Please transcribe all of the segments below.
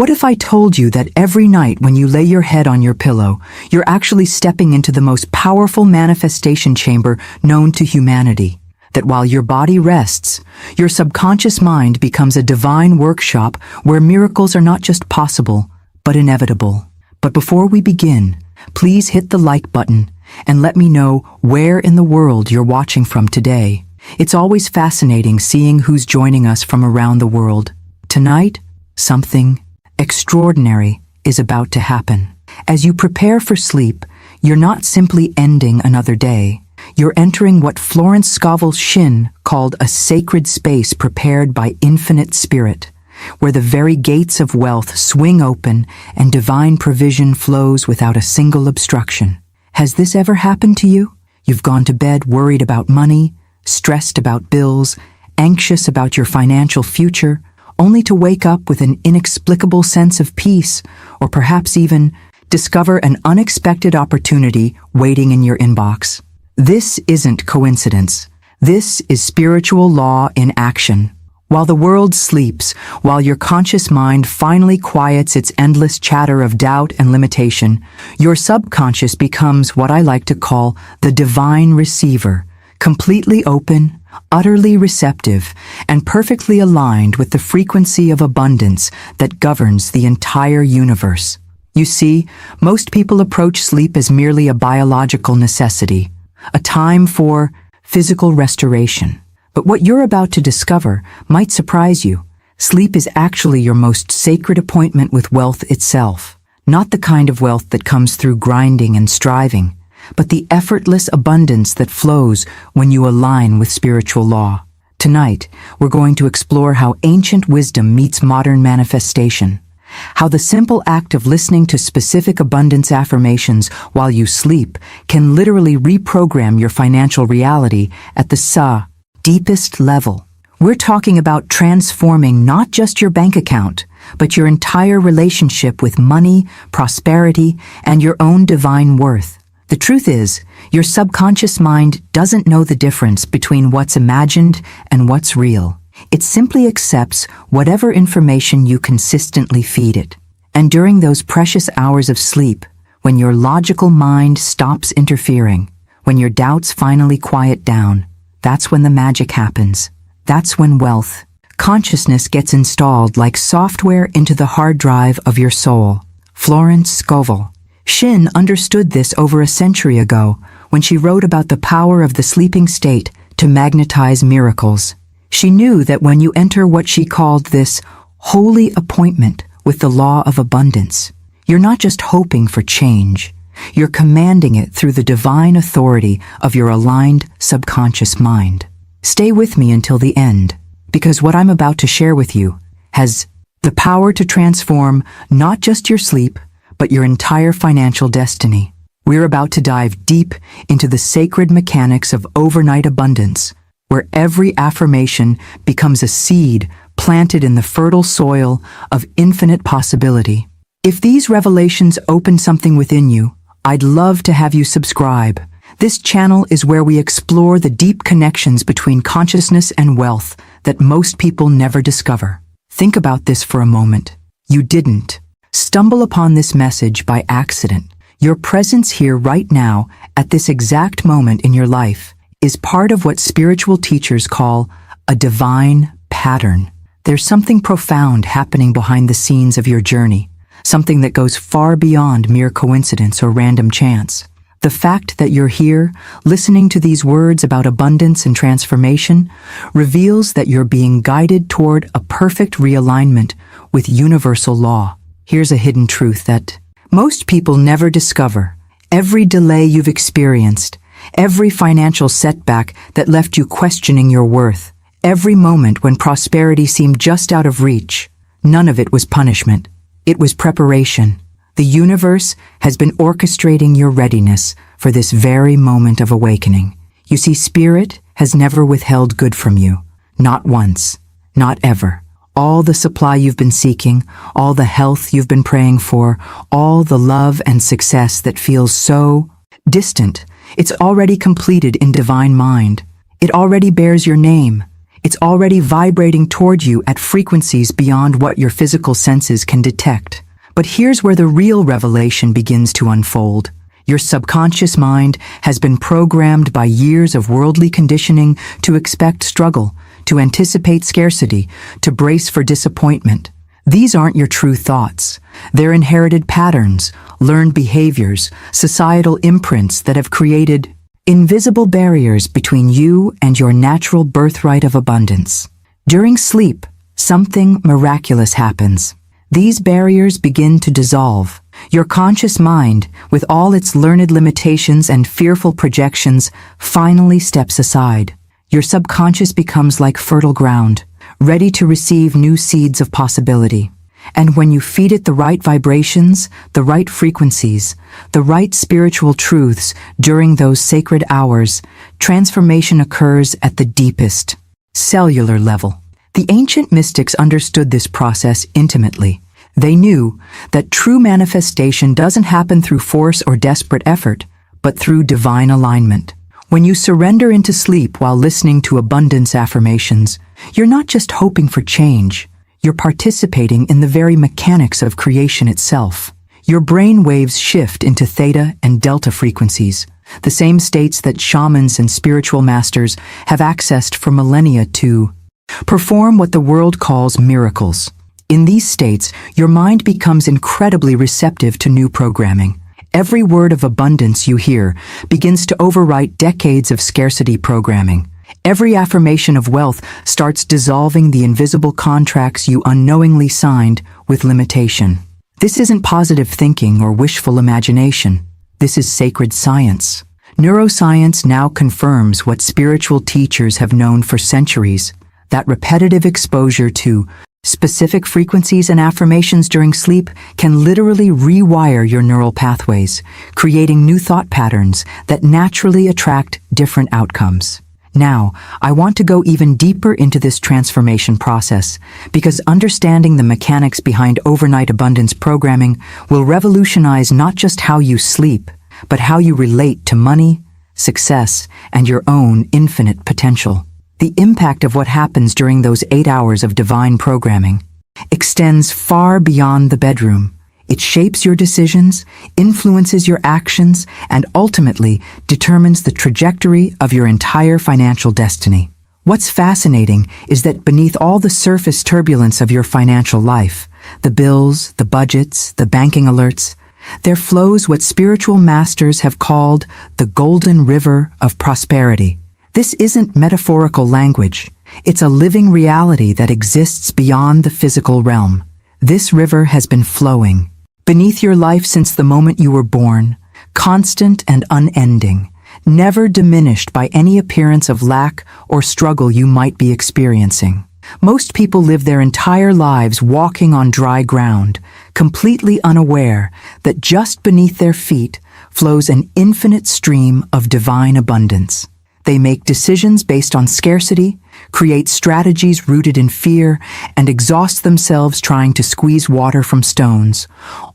What if I told you that every night when you lay your head on your pillow, you're actually stepping into the most powerful manifestation chamber known to humanity? That while your body rests, your subconscious mind becomes a divine workshop where miracles are not just possible, but inevitable. But before we begin, please hit the like button and let me know where in the world you're watching from today. It's always fascinating seeing who's joining us from around the world. Tonight, something extraordinary is about to happen. As you prepare for sleep, you're not simply ending another day. You're entering what Florence Scovel Shinn called a sacred space prepared by infinite spirit, where the very gates of wealth swing open and divine provision flows without a single obstruction. Has this ever happened to you? You've gone to bed worried about money, stressed about bills, anxious about your financial future, only to wake up with an inexplicable sense of peace, or perhaps even discover an unexpected opportunity waiting in your inbox. This isn't coincidence. This is spiritual law in action. While the world sleeps, while your conscious mind finally quiets its endless chatter of doubt and limitation, your subconscious becomes what I like to call the divine receiver, completely open, utterly receptive, and perfectly aligned with the frequency of abundance that governs the entire universe. You see, most people approach sleep as merely a biological necessity, a time for physical restoration. But what you're about to discover might surprise you. Sleep is actually your most sacred appointment with wealth itself, not the kind of wealth that comes through grinding and striving, but the effortless abundance that flows when you align with spiritual law. Tonight, we're going to explore how ancient wisdom meets modern manifestation, how the simple act of listening to specific abundance affirmations while you sleep can literally reprogram your financial reality at the deepest level. We're talking about transforming not just your bank account, but your entire relationship with money, prosperity, and your own divine worth. The truth is, your subconscious mind doesn't know the difference between what's imagined and what's real. It simply accepts whatever information you consistently feed it. And during those precious hours of sleep, when your logical mind stops interfering, when your doubts finally quiet down, that's when the magic happens. That's when wealth, consciousness gets installed like software into the hard drive of your soul. Florence Scovel Shinn understood this over a century ago when she wrote about the power of the sleeping state to magnetize miracles. She knew that when you enter what she called this holy appointment with the law of abundance, you're not just hoping for change, you're commanding it through the divine authority of your aligned subconscious mind. Stay with me until the end, because what I'm about to share with you has the power to transform not just your sleep, but your entire financial destiny. We're about to dive deep into the sacred mechanics of overnight abundance, where every affirmation becomes a seed planted in the fertile soil of infinite possibility. If these revelations open something within you, I'd love to have you subscribe. This channel is where we explore the deep connections between consciousness and wealth that most people never discover. Think about this for a moment. You didn't stumble upon this message by accident. Your presence here right now, at this exact moment in your life, is part of what spiritual teachers call a divine pattern. There's something profound happening behind the scenes of your journey, something that goes far beyond mere coincidence or random chance. The fact that you're here, listening to these words about abundance and transformation, reveals that you're being guided toward a perfect realignment with universal law. Here's a hidden truth that most people never discover. Every delay you've experienced, every financial setback that left you questioning your worth, every moment when prosperity seemed just out of reach, none of it was punishment. It was preparation. The universe has been orchestrating your readiness for this very moment of awakening. You see, Spirit has never withheld good from you. Not once. Not ever. All the supply you've been seeking, all the health you've been praying for, all the love and success that feels so distant, it's already completed in divine mind. It already bears your name. It's already vibrating toward you at frequencies beyond what your physical senses can detect. But here's where the real revelation begins to unfold. Your subconscious mind has been programmed by years of worldly conditioning to expect struggle, to anticipate scarcity, to brace for disappointment. These aren't your true thoughts. They're inherited patterns, learned behaviors, societal imprints that have created invisible barriers between you and your natural birthright of abundance. During sleep, something miraculous happens. These barriers begin to dissolve. Your conscious mind, with all its learned limitations and fearful projections, finally steps aside. Your subconscious becomes like fertile ground, ready to receive new seeds of possibility. And when you feed it the right vibrations, the right frequencies, the right spiritual truths during those sacred hours, transformation occurs at the deepest, cellular level. The ancient mystics understood this process intimately. They knew that true manifestation doesn't happen through force or desperate effort, but through divine alignment. When you surrender into sleep while listening to abundance affirmations, you're not just hoping for change, you're participating in the very mechanics of creation itself. Your brain waves shift into theta and delta frequencies, the same states that shamans and spiritual masters have accessed for millennia to perform what the world calls miracles. In these states, your mind becomes incredibly receptive to new programming. Every word of abundance you hear begins to overwrite decades of scarcity programming. Every affirmation of wealth starts dissolving the invisible contracts you unknowingly signed with limitation. This isn't positive thinking or wishful imagination. This is sacred science. Neuroscience now confirms what spiritual teachers have known for centuries, that repetitive exposure to specific frequencies and affirmations during sleep can literally rewire your neural pathways, creating new thought patterns that naturally attract different outcomes. Now, I want to go even deeper into this transformation process, because understanding the mechanics behind overnight abundance programming will revolutionize not just how you sleep, but how you relate to money, success, and your own infinite potential. The impact of what happens during those 8 hours of divine programming extends far beyond the bedroom. It shapes your decisions, influences your actions, and ultimately determines the trajectory of your entire financial destiny. What's fascinating is that beneath all the surface turbulence of your financial life, the bills, the budgets, the banking alerts, there flows what spiritual masters have called the golden river of prosperity. This isn't metaphorical language. It's a living reality that exists beyond the physical realm. This river has been flowing beneath your life since the moment you were born, constant and unending, never diminished by any appearance of lack or struggle you might be experiencing. Most people live their entire lives walking on dry ground, completely unaware that just beneath their feet flows an infinite stream of divine abundance. They make decisions based on scarcity, create strategies rooted in fear, and exhaust themselves trying to squeeze water from stones,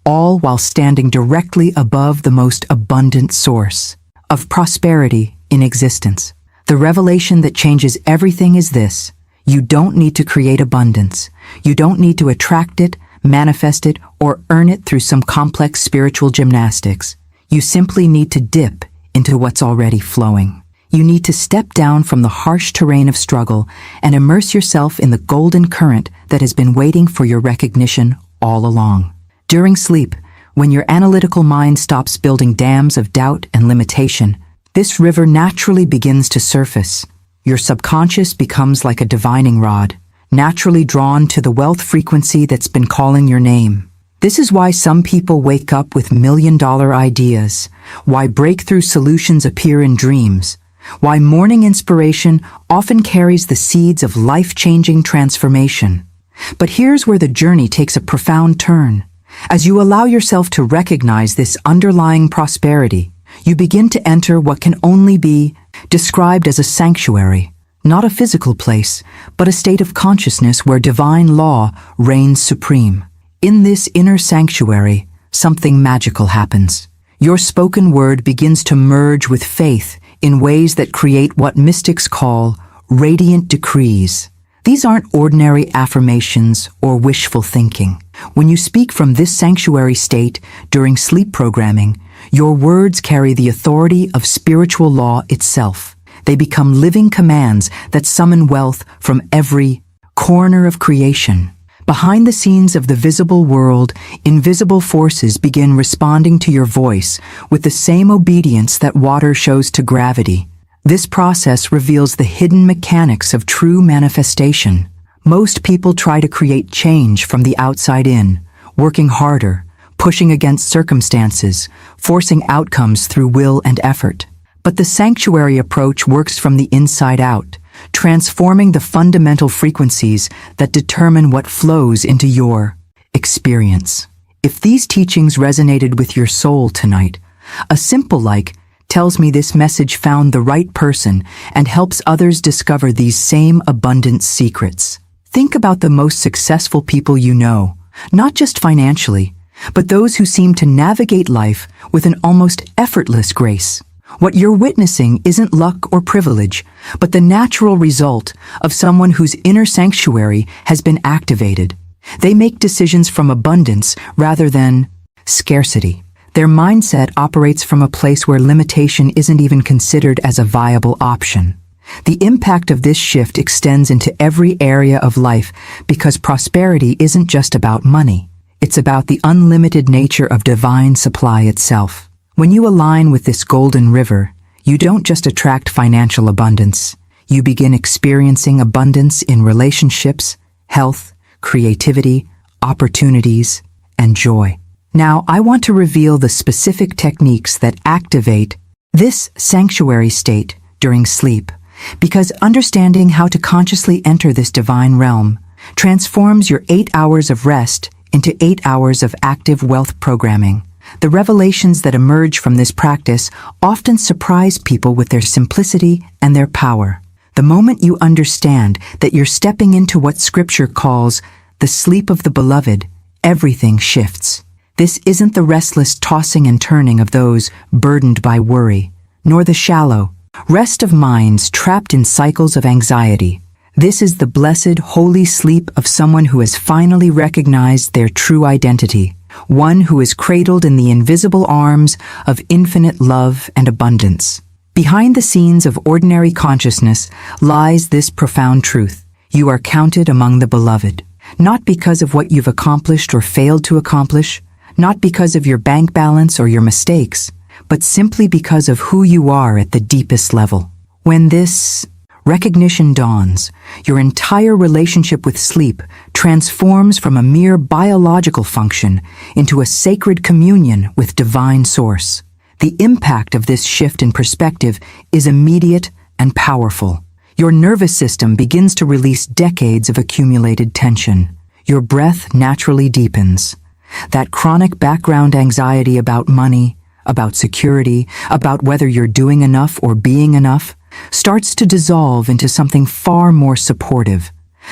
all while standing directly above the most abundant source of prosperity in existence. The revelation that changes everything is this: you don't need to create abundance. You don't need to attract it, manifest it, or earn it through some complex spiritual gymnastics. You simply need to dip into what's already flowing. You need to step down from the harsh terrain of struggle and immerse yourself in the golden current that has been waiting for your recognition all along. During sleep, when your analytical mind stops building dams of doubt and limitation, this river naturally begins to surface. Your subconscious becomes like a divining rod, naturally drawn to the wealth frequency that's been calling your name. This is why some people wake up with million-dollar ideas, why breakthrough solutions appear in dreams, why morning inspiration often carries the seeds of life-changing transformation. But here's where the journey takes a profound turn. As you allow yourself to recognize this underlying prosperity, you begin to enter what can only be described as a sanctuary, not a physical place, but a state of consciousness where divine law reigns supreme. In this inner sanctuary, something magical happens. Your spoken word begins to merge with faith in ways that create what mystics call radiant decrees. These aren't ordinary affirmations or wishful thinking. When you speak from this sanctuary state during sleep programming, your words carry the authority of spiritual law itself. They become living commands that summon wealth from every corner of creation. Behind the scenes of the visible world, invisible forces begin responding to your voice with the same obedience that water shows to gravity. This process reveals the hidden mechanics of true manifestation. Most people try to create change from the outside in, working harder, pushing against circumstances, forcing outcomes through will and effort. But the sanctuary approach works from the inside out, transforming the fundamental frequencies that determine what flows into your experience. If these teachings resonated with your soul tonight, a simple like tells me this message found the right person and helps others discover these same abundant secrets. Think about the most successful people you know, not just financially, but those who seem to navigate life with an almost effortless grace. What you're witnessing isn't luck or privilege, but the natural result of someone whose inner sanctuary has been activated. They make decisions from abundance rather than scarcity. Their mindset operates from a place where limitation isn't even considered as a viable option. The impact of this shift extends into every area of life because prosperity isn't just about money. It's about the unlimited nature of divine supply itself. When you align with this golden river, you don't just attract financial abundance. You begin experiencing abundance in relationships, health, creativity, opportunities, and joy. Now, I want to reveal the specific techniques that activate this sanctuary state during sleep, because understanding how to consciously enter this divine realm transforms your 8 hours of rest into 8 hours of active wealth programming. The revelations that emerge from this practice often surprise people with their simplicity and their power. The moment you understand that you're stepping into what Scripture calls the sleep of the beloved, everything shifts. This isn't the restless tossing and turning of those burdened by worry, nor the shallow rest of minds trapped in cycles of anxiety. This is the blessed, holy sleep of someone who has finally recognized their true identity, one who is cradled in the invisible arms of infinite love and abundance. Behind the scenes of ordinary consciousness lies this profound truth. You are counted among the beloved, not because of what you've accomplished or failed to accomplish, not because of your bank balance or your mistakes, but simply because of who you are at the deepest level. When this recognition dawns, your entire relationship with sleep transforms from a mere biological function into a sacred communion with divine source. The impact of this shift in perspective is immediate and powerful. Your nervous system begins to release decades of accumulated tension. Your breath naturally deepens. That chronic background anxiety about money, about security, about whether you're doing enough or being enough, starts to dissolve into something far more supportive,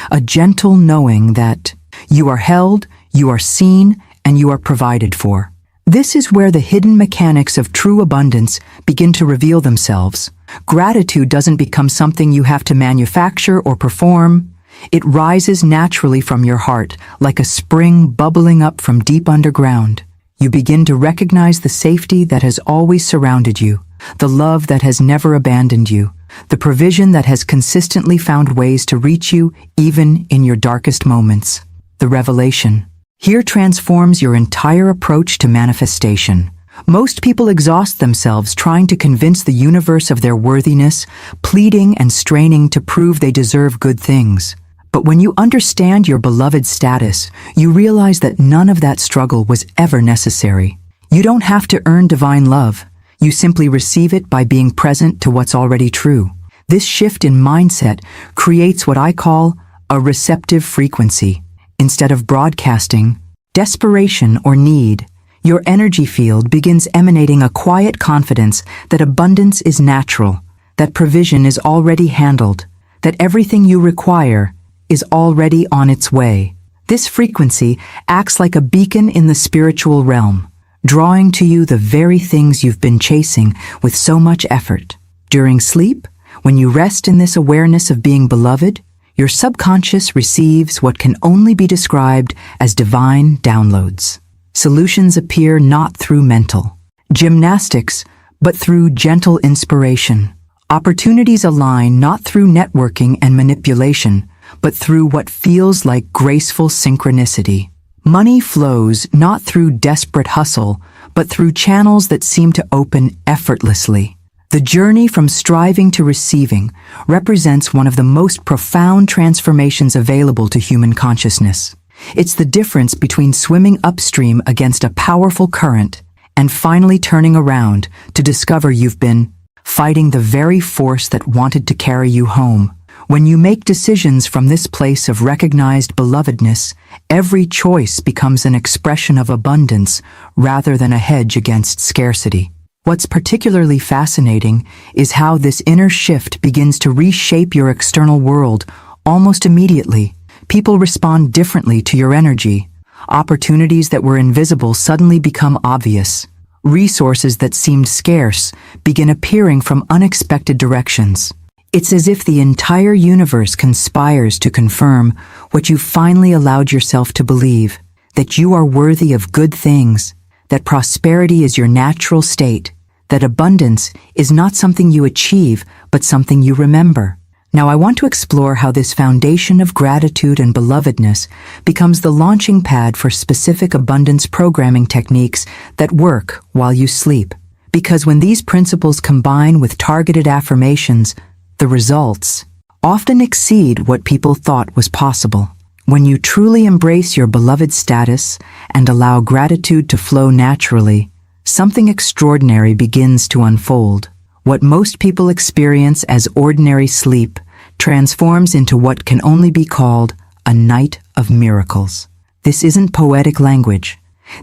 a gentle knowing that you are held, you are seen, and you are provided for. This is where the hidden mechanics of true abundance begin to reveal themselves. Gratitude doesn't become something you have to manufacture or perform. It rises naturally from your heart, like a spring bubbling up from deep underground. You begin to recognize the safety that has always surrounded you, the love that has never abandoned you, the provision that has consistently found ways to reach you even in your darkest moments. The revelation here transforms your entire approach to manifestation. Most people exhaust themselves trying to convince the universe of their worthiness, pleading and straining to prove they deserve good things. But when you understand your beloved status, you realize that none of that struggle was ever necessary. You don't have to earn divine love. You simply receive it by being present to what's already true. This shift in mindset creates what I call a receptive frequency. Instead of broadcasting desperation or need, your energy field begins emanating a quiet confidence that abundance is natural, that provision is already handled, that everything you require is already on its way. This frequency acts like a beacon in the spiritual realm, drawing to you the very things you've been chasing with so much effort. During sleep, When you rest in this awareness of being beloved, your subconscious receives what can only be described as divine downloads. Solutions appear not through mental gymnastics, but through gentle inspiration. Opportunities align not through networking and manipulation, but through what feels like graceful synchronicity. Money flows not through desperate hustle, but through channels that seem to open effortlessly. The journey from striving to receiving represents one of the most profound transformations available to human consciousness. It's the difference between swimming upstream against a powerful current and finally turning around to discover you've been fighting the very force that wanted to carry you home. When you make decisions from this place of recognized belovedness, every choice becomes an expression of abundance rather than a hedge against scarcity. What's particularly fascinating is how this inner shift begins to reshape your external world almost immediately. People respond differently to your energy. Opportunities that were invisible suddenly become obvious. Resources that seemed scarce begin appearing from unexpected directions. It's as if the entire universe conspires to confirm what you finally allowed yourself to believe, that you are worthy of good things, that prosperity is your natural state, that abundance is not something you achieve, but something you remember. Now I want to explore how this foundation of gratitude and belovedness becomes the launching pad for specific abundance programming techniques that work while you sleep. Because when these principles combine with targeted affirmations, the results often exceed what people thought was possible. When you truly embrace your beloved status and allow gratitude to flow naturally, something extraordinary begins to unfold. What most people experience as ordinary sleep transforms into what can only be called a night of miracles. This isn't poetic language.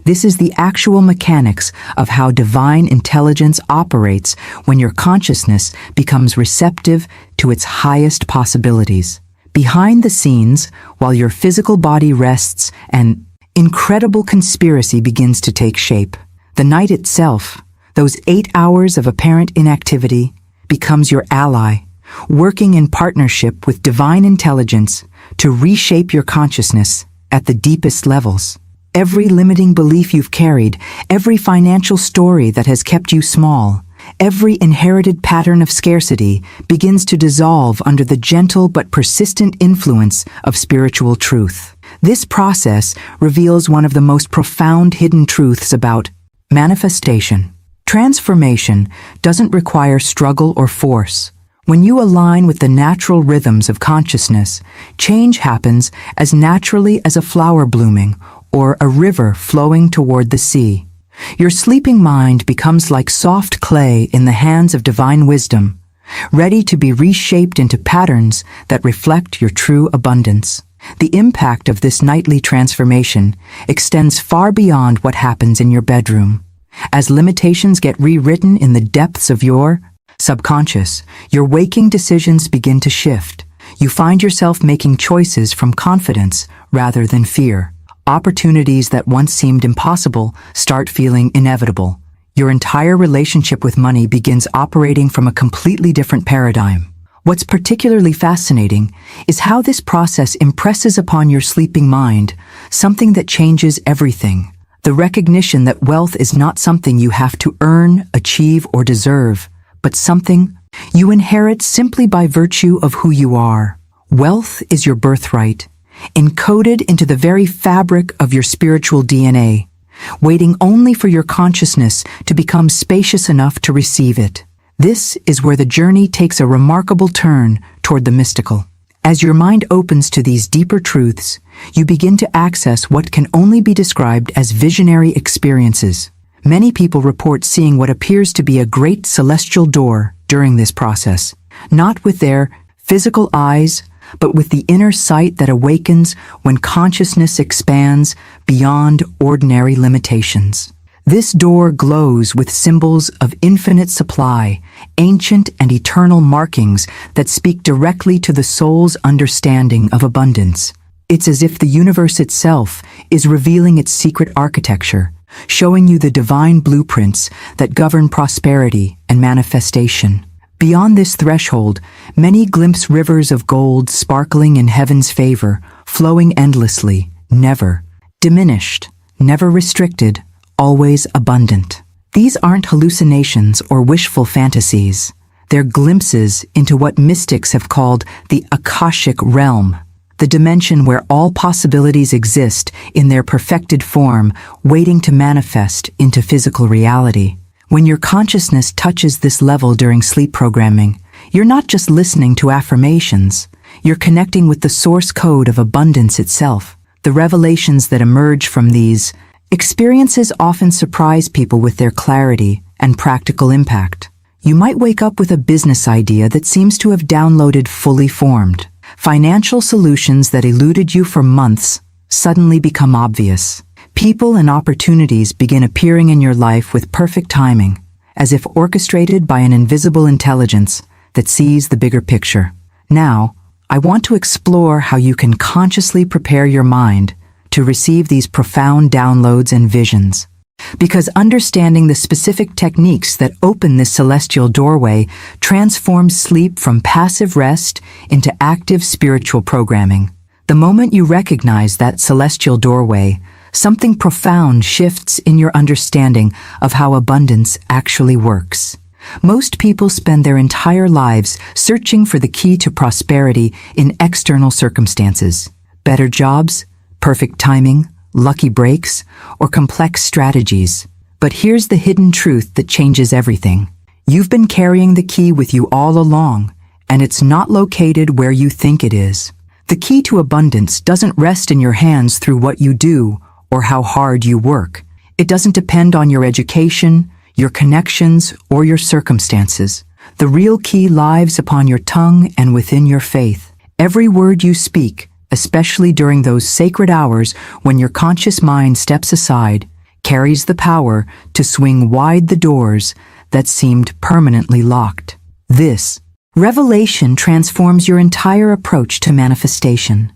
This is the actual mechanics of how divine intelligence operates when your consciousness becomes receptive to its highest possibilities. Behind the scenes, while your physical body rests, an incredible conspiracy begins to take shape. The night itself, those 8 hours of apparent inactivity, becomes your ally, working in partnership with divine intelligence to reshape your consciousness at the deepest levels. Every limiting belief you've carried, every financial story that has kept you small, every inherited pattern of scarcity begins to dissolve under the gentle but persistent influence of spiritual truth. This process reveals one of the most profound hidden truths about manifestation. Transformation doesn't require struggle or force. When you align with the natural rhythms of consciousness, change happens as naturally as a flower blooming or a river flowing toward the sea. Your sleeping mind becomes like soft clay in the hands of divine wisdom, ready to be reshaped into patterns that reflect your true abundance. The impact of this nightly transformation extends far beyond what happens in your bedroom. As limitations get rewritten in the depths of your subconscious, your waking decisions begin to shift. You find yourself making choices from confidence rather than fear. Opportunities that once seemed impossible start feeling inevitable. Your entire relationship with money begins operating from a completely different paradigm. What's particularly fascinating is how this process impresses upon your sleeping mind something that changes everything. The recognition that wealth is not something you have to earn, achieve, or deserve, but something you inherit simply by virtue of who you are. Wealth is your birthright, encoded into the very fabric of your spiritual DNA, waiting only for your consciousness to become spacious enough to receive it. This is where the journey takes a remarkable turn toward the mystical. As your mind opens to these deeper truths, you begin to access what can only be described as visionary experiences. Many people report seeing what appears to be a great celestial door during this process, not with their physical eyes, but with the inner sight that awakens when consciousness expands beyond ordinary limitations. This door glows with symbols of infinite supply, ancient and eternal markings that speak directly to the soul's understanding of abundance. It's as if the universe itself is revealing its secret architecture, showing you the divine blueprints that govern prosperity and manifestation. Beyond this threshold, many glimpse rivers of gold sparkling in heaven's favor, flowing endlessly, never diminished, never restricted, always abundant. These aren't hallucinations or wishful fantasies. They're glimpses into what mystics have called the Akashic realm, the dimension where all possibilities exist in their perfected form, waiting to manifest into physical reality. When your consciousness touches this level during sleep programming, you're not just listening to affirmations, you're connecting with the source code of abundance itself. The revelations that emerge from these experiences often surprise people with their clarity and practical impact. You might wake up with a business idea that seems to have downloaded fully formed. Financial solutions that eluded you for months suddenly become obvious. People and opportunities begin appearing in your life with perfect timing, as if orchestrated by an invisible intelligence that sees the bigger picture. Now, I want to explore how you can consciously prepare your mind to receive these profound downloads and visions. Because understanding the specific techniques that open this celestial doorway transforms sleep from passive rest into active spiritual programming. The moment you recognize that celestial doorway, something profound shifts in your understanding of how abundance actually works. Most people spend their entire lives searching for the key to prosperity in external circumstances. Better jobs, perfect timing, lucky breaks, or complex strategies. But here's the hidden truth that changes everything. You've been carrying the key with you all along, and it's not located where you think it is. The key to abundance doesn't rest in your hands through what you do or how hard you work. It doesn't depend on your education, your connections, or your circumstances. The real key lies upon your tongue and within your faith. Every word you speak, especially during those sacred hours when your conscious mind steps aside, carries the power to swing wide the doors that seemed permanently locked. This revelation transforms your entire approach to manifestation.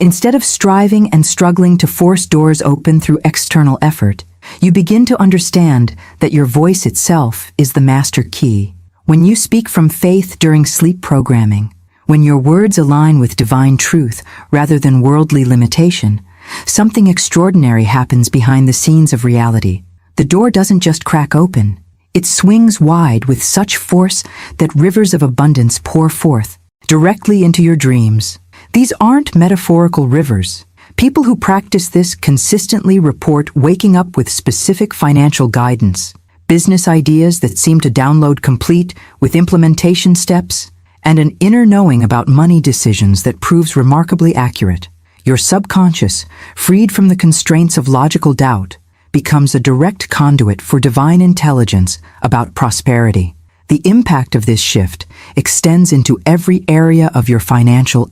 Instead of striving and struggling to force doors open through external effort, you begin to understand that your voice itself is the master key. When you speak from faith during sleep programming, when your words align with divine truth rather than worldly limitation, something extraordinary happens behind the scenes of reality. The door doesn't just crack open, it swings wide with such force that rivers of abundance pour forth directly into your dreams. These aren't metaphorical rivers. People who practice this consistently report waking up with specific financial guidance, business ideas that seem to download complete with implementation steps, and an inner knowing about money decisions that proves remarkably accurate. Your subconscious, freed from the constraints of logical doubt, becomes a direct conduit for divine intelligence about prosperity. The impact of this shift extends into every area of your financial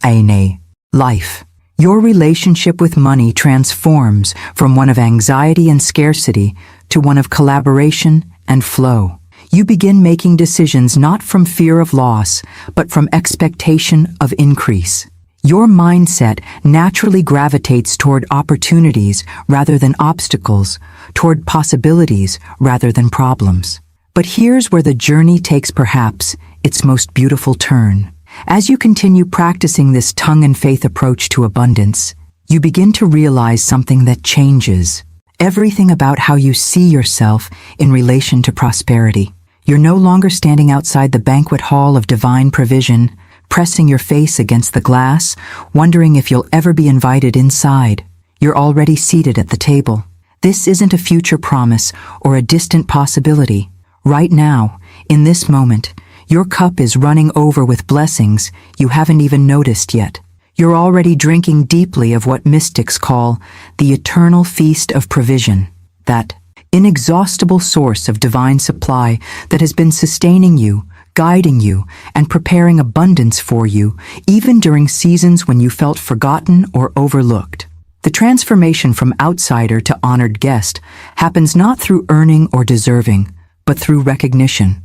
life. Your relationship with money transforms from one of anxiety and scarcity to one of collaboration and flow. You begin making decisions not from fear of loss, but from expectation of increase. Your mindset naturally gravitates toward opportunities rather than obstacles, toward possibilities rather than problems. But here's where the journey takes perhaps its most beautiful turn. As you continue practicing this tongue and faith approach to abundance, you begin to realize something that changes everything about how you see yourself in relation to prosperity. You're no longer standing outside the banquet hall of divine provision, pressing your face against the glass, wondering if you'll ever be invited inside. You're already seated at the table. This isn't a future promise or a distant possibility. Right now, in this moment, your cup is running over with blessings you haven't even noticed yet. You're already drinking deeply of what mystics call the eternal feast of provision, that inexhaustible source of divine supply that has been sustaining you, guiding you, and preparing abundance for you, even during seasons when you felt forgotten or overlooked. The transformation from outsider to honored guest happens not through earning or deserving, but through recognition.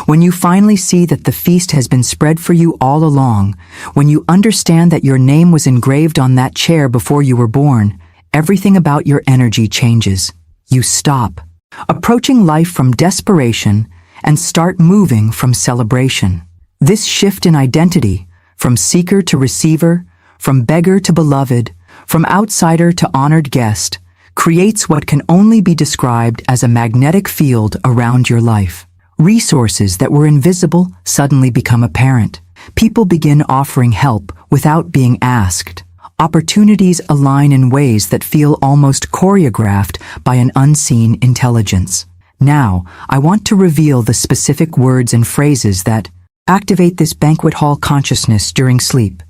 When you finally see that the feast has been spread for you all along, when you understand that your name was engraved on that chair before you were born, everything about your energy changes. You stop approaching life from desperation and start moving from celebration. This shift in identity, from seeker to receiver, from beggar to beloved, from outsider to honored guest, creates what can only be described as a magnetic field around your life. Resources that were invisible suddenly become apparent. People begin offering help without being asked. Opportunities align in ways that feel almost choreographed by an unseen intelligence. Now, I want to reveal the specific words and phrases that activate this banquet hall consciousness during sleep.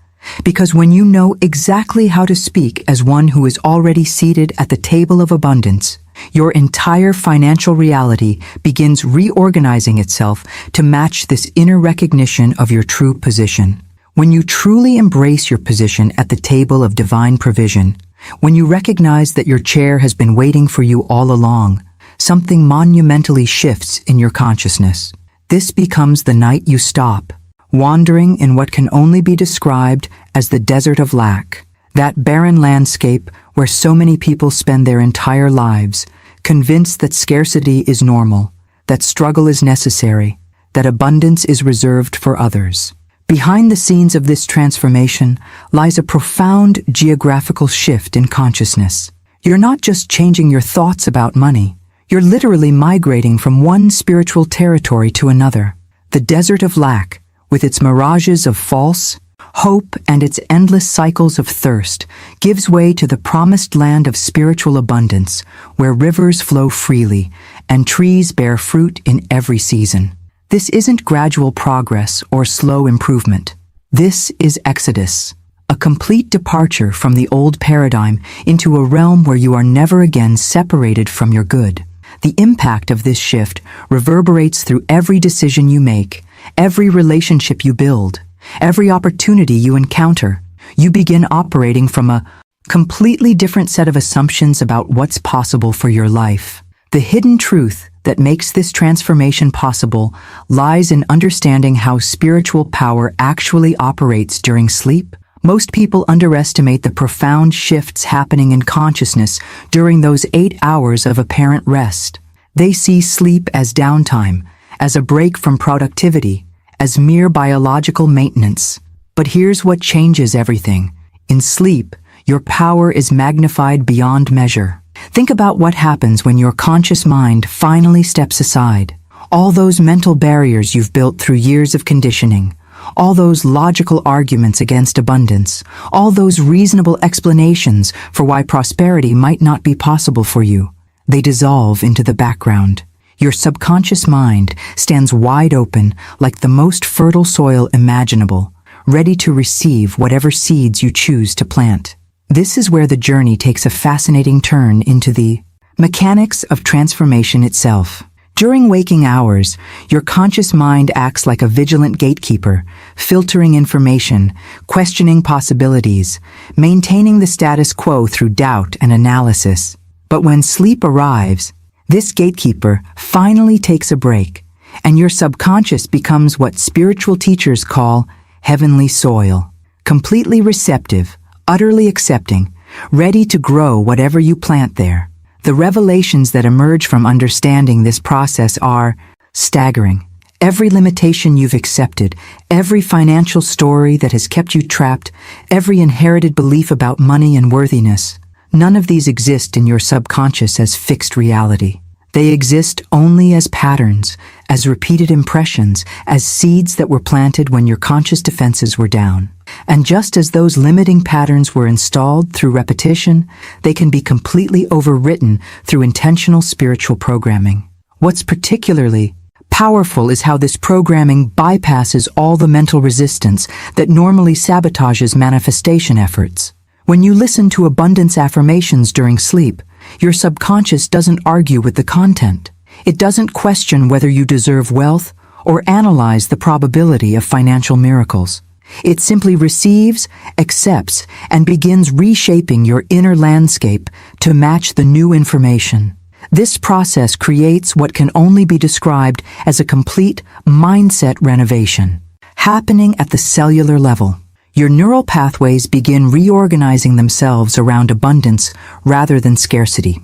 Because when you know exactly how to speak as one who is already seated at the table of abundance, your entire financial reality begins reorganizing itself to match this inner recognition of your true position. When you truly embrace your position at the table of divine provision, when you recognize that your chair has been waiting for you all along, something monumentally shifts in your consciousness. This becomes the night you stop, wandering in what can only be described as the desert of lack, that barren landscape where so many people spend their entire lives, convinced that scarcity is normal, that struggle is necessary, that abundance is reserved for others. Behind the scenes of this transformation lies a profound geographical shift in consciousness. You're not just changing your thoughts about money, you're literally migrating from one spiritual territory to another. The desert of lack, with its mirages of false hope and its endless cycles of thirst, gives way to the promised land of spiritual abundance, where rivers flow freely and trees bear fruit in every season. This isn't gradual progress or slow improvement. This is Exodus, a complete departure from the old paradigm into a realm where you are never again separated from your good. The impact of this shift reverberates through every decision you make, every relationship you build, every opportunity you encounter. You begin operating from a completely different set of assumptions about what's possible for your life. The hidden truth that makes this transformation possible lies in understanding how spiritual power actually operates during sleep. Most people underestimate the profound shifts happening in consciousness during those 8 hours of apparent rest. They see sleep as downtime, as a break from productivity, as mere biological maintenance. But here's what changes everything. In sleep, your power is magnified beyond measure. Think about what happens when your conscious mind finally steps aside. All those mental barriers you've built through years of conditioning, all those logical arguments against abundance, all those reasonable explanations for why prosperity might not be possible for you, they dissolve into the background. Your subconscious mind stands wide open like the most fertile soil imaginable, ready to receive whatever seeds you choose to plant. This is where the journey takes a fascinating turn into the mechanics of transformation itself. During waking hours, your conscious mind acts like a vigilant gatekeeper, filtering information, questioning possibilities, maintaining the status quo through doubt and analysis. But when sleep arrives, this gatekeeper finally takes a break, and your subconscious becomes what spiritual teachers call heavenly soil, completely receptive, utterly accepting, ready to grow whatever you plant there. The revelations that emerge from understanding this process are staggering. Every limitation you've accepted, every financial story that has kept you trapped, every inherited belief about money and worthiness, none of these exist in your subconscious as fixed reality. They exist only as patterns, as repeated impressions, as seeds that were planted when your conscious defenses were down. And just as those limiting patterns were installed through repetition, they can be completely overwritten through intentional spiritual programming. What's particularly powerful is how this programming bypasses all the mental resistance that normally sabotages manifestation efforts. When you listen to abundance affirmations during sleep, your subconscious doesn't argue with the content. It doesn't question whether you deserve wealth or analyze the probability of financial miracles. It simply receives, accepts, and begins reshaping your inner landscape to match the new information. This process creates what can only be described as a complete mindset renovation, happening at the cellular level. Your neural pathways begin reorganizing themselves around abundance rather than scarcity.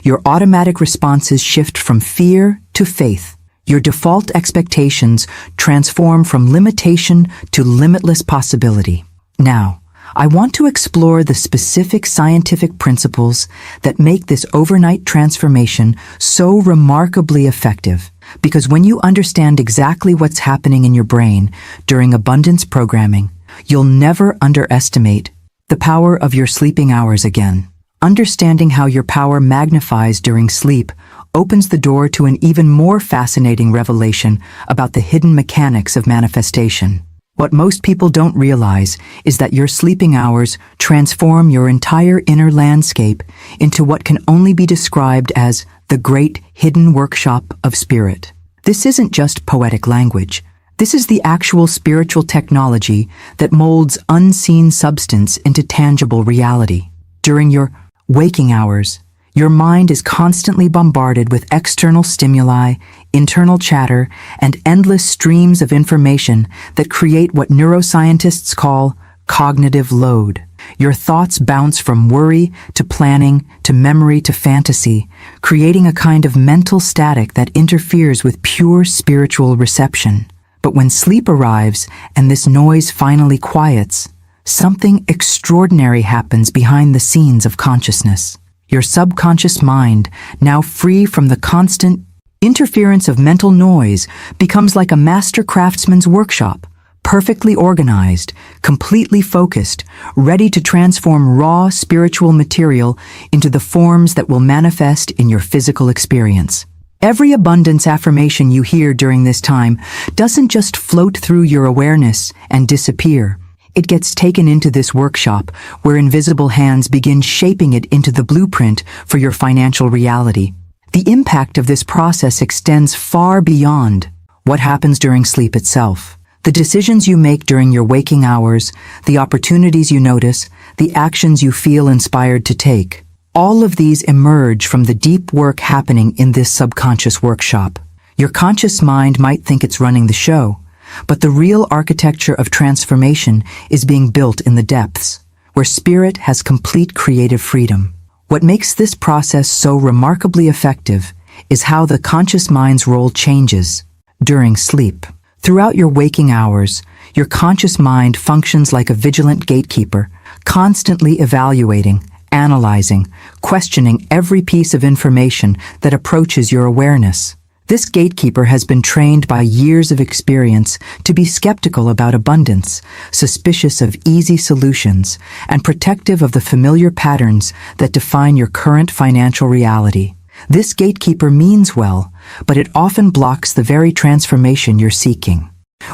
Your automatic responses shift from fear to faith. Your default expectations transform from limitation to limitless possibility. Now, I want to explore the specific scientific principles that make this overnight transformation so remarkably effective. Because when you understand exactly what's happening in your brain during abundance programming, you'll never underestimate the power of your sleeping hours again. Understanding how your power magnifies during sleep opens the door to an even more fascinating revelation about the hidden mechanics of manifestation. What most people don't realize is that your sleeping hours transform your entire inner landscape into what can only be described as the great hidden workshop of spirit. This isn't just poetic language. This is the actual spiritual technology that molds unseen substance into tangible reality. During your waking hours, your mind is constantly bombarded with external stimuli, internal chatter, and endless streams of information that create what neuroscientists call cognitive load. Your thoughts bounce from worry to planning to memory to fantasy, creating a kind of mental static that interferes with pure spiritual reception. But when sleep arrives and this noise finally quiets, something extraordinary happens behind the scenes of consciousness. Your subconscious mind, now free from the constant interference of mental noise, becomes like a master craftsman's workshop, perfectly organized, completely focused, ready to transform raw spiritual material into the forms that will manifest in your physical experience. Every abundance affirmation you hear during this time doesn't just float through your awareness and disappear. It gets taken into this workshop where invisible hands begin shaping it into the blueprint for your financial reality. The impact of this process extends far beyond what happens during sleep itself. The decisions you make during your waking hours, the opportunities you notice, the actions you feel inspired to take, all of these emerge from the deep work happening in this subconscious workshop. Your conscious mind might think it's running the show, but the real architecture of transformation is being built in the depths, where spirit has complete creative freedom. What makes this process so remarkably effective is how the conscious mind's role changes during sleep. Throughout your waking hours, your conscious mind functions like a vigilant gatekeeper, constantly evaluating, analyzing, questioning every piece of information that approaches your awareness. This gatekeeper has been trained by years of experience to be skeptical about abundance, suspicious of easy solutions, and protective of the familiar patterns that define your current financial reality. This gatekeeper means well, but it often blocks the very transformation you're seeking.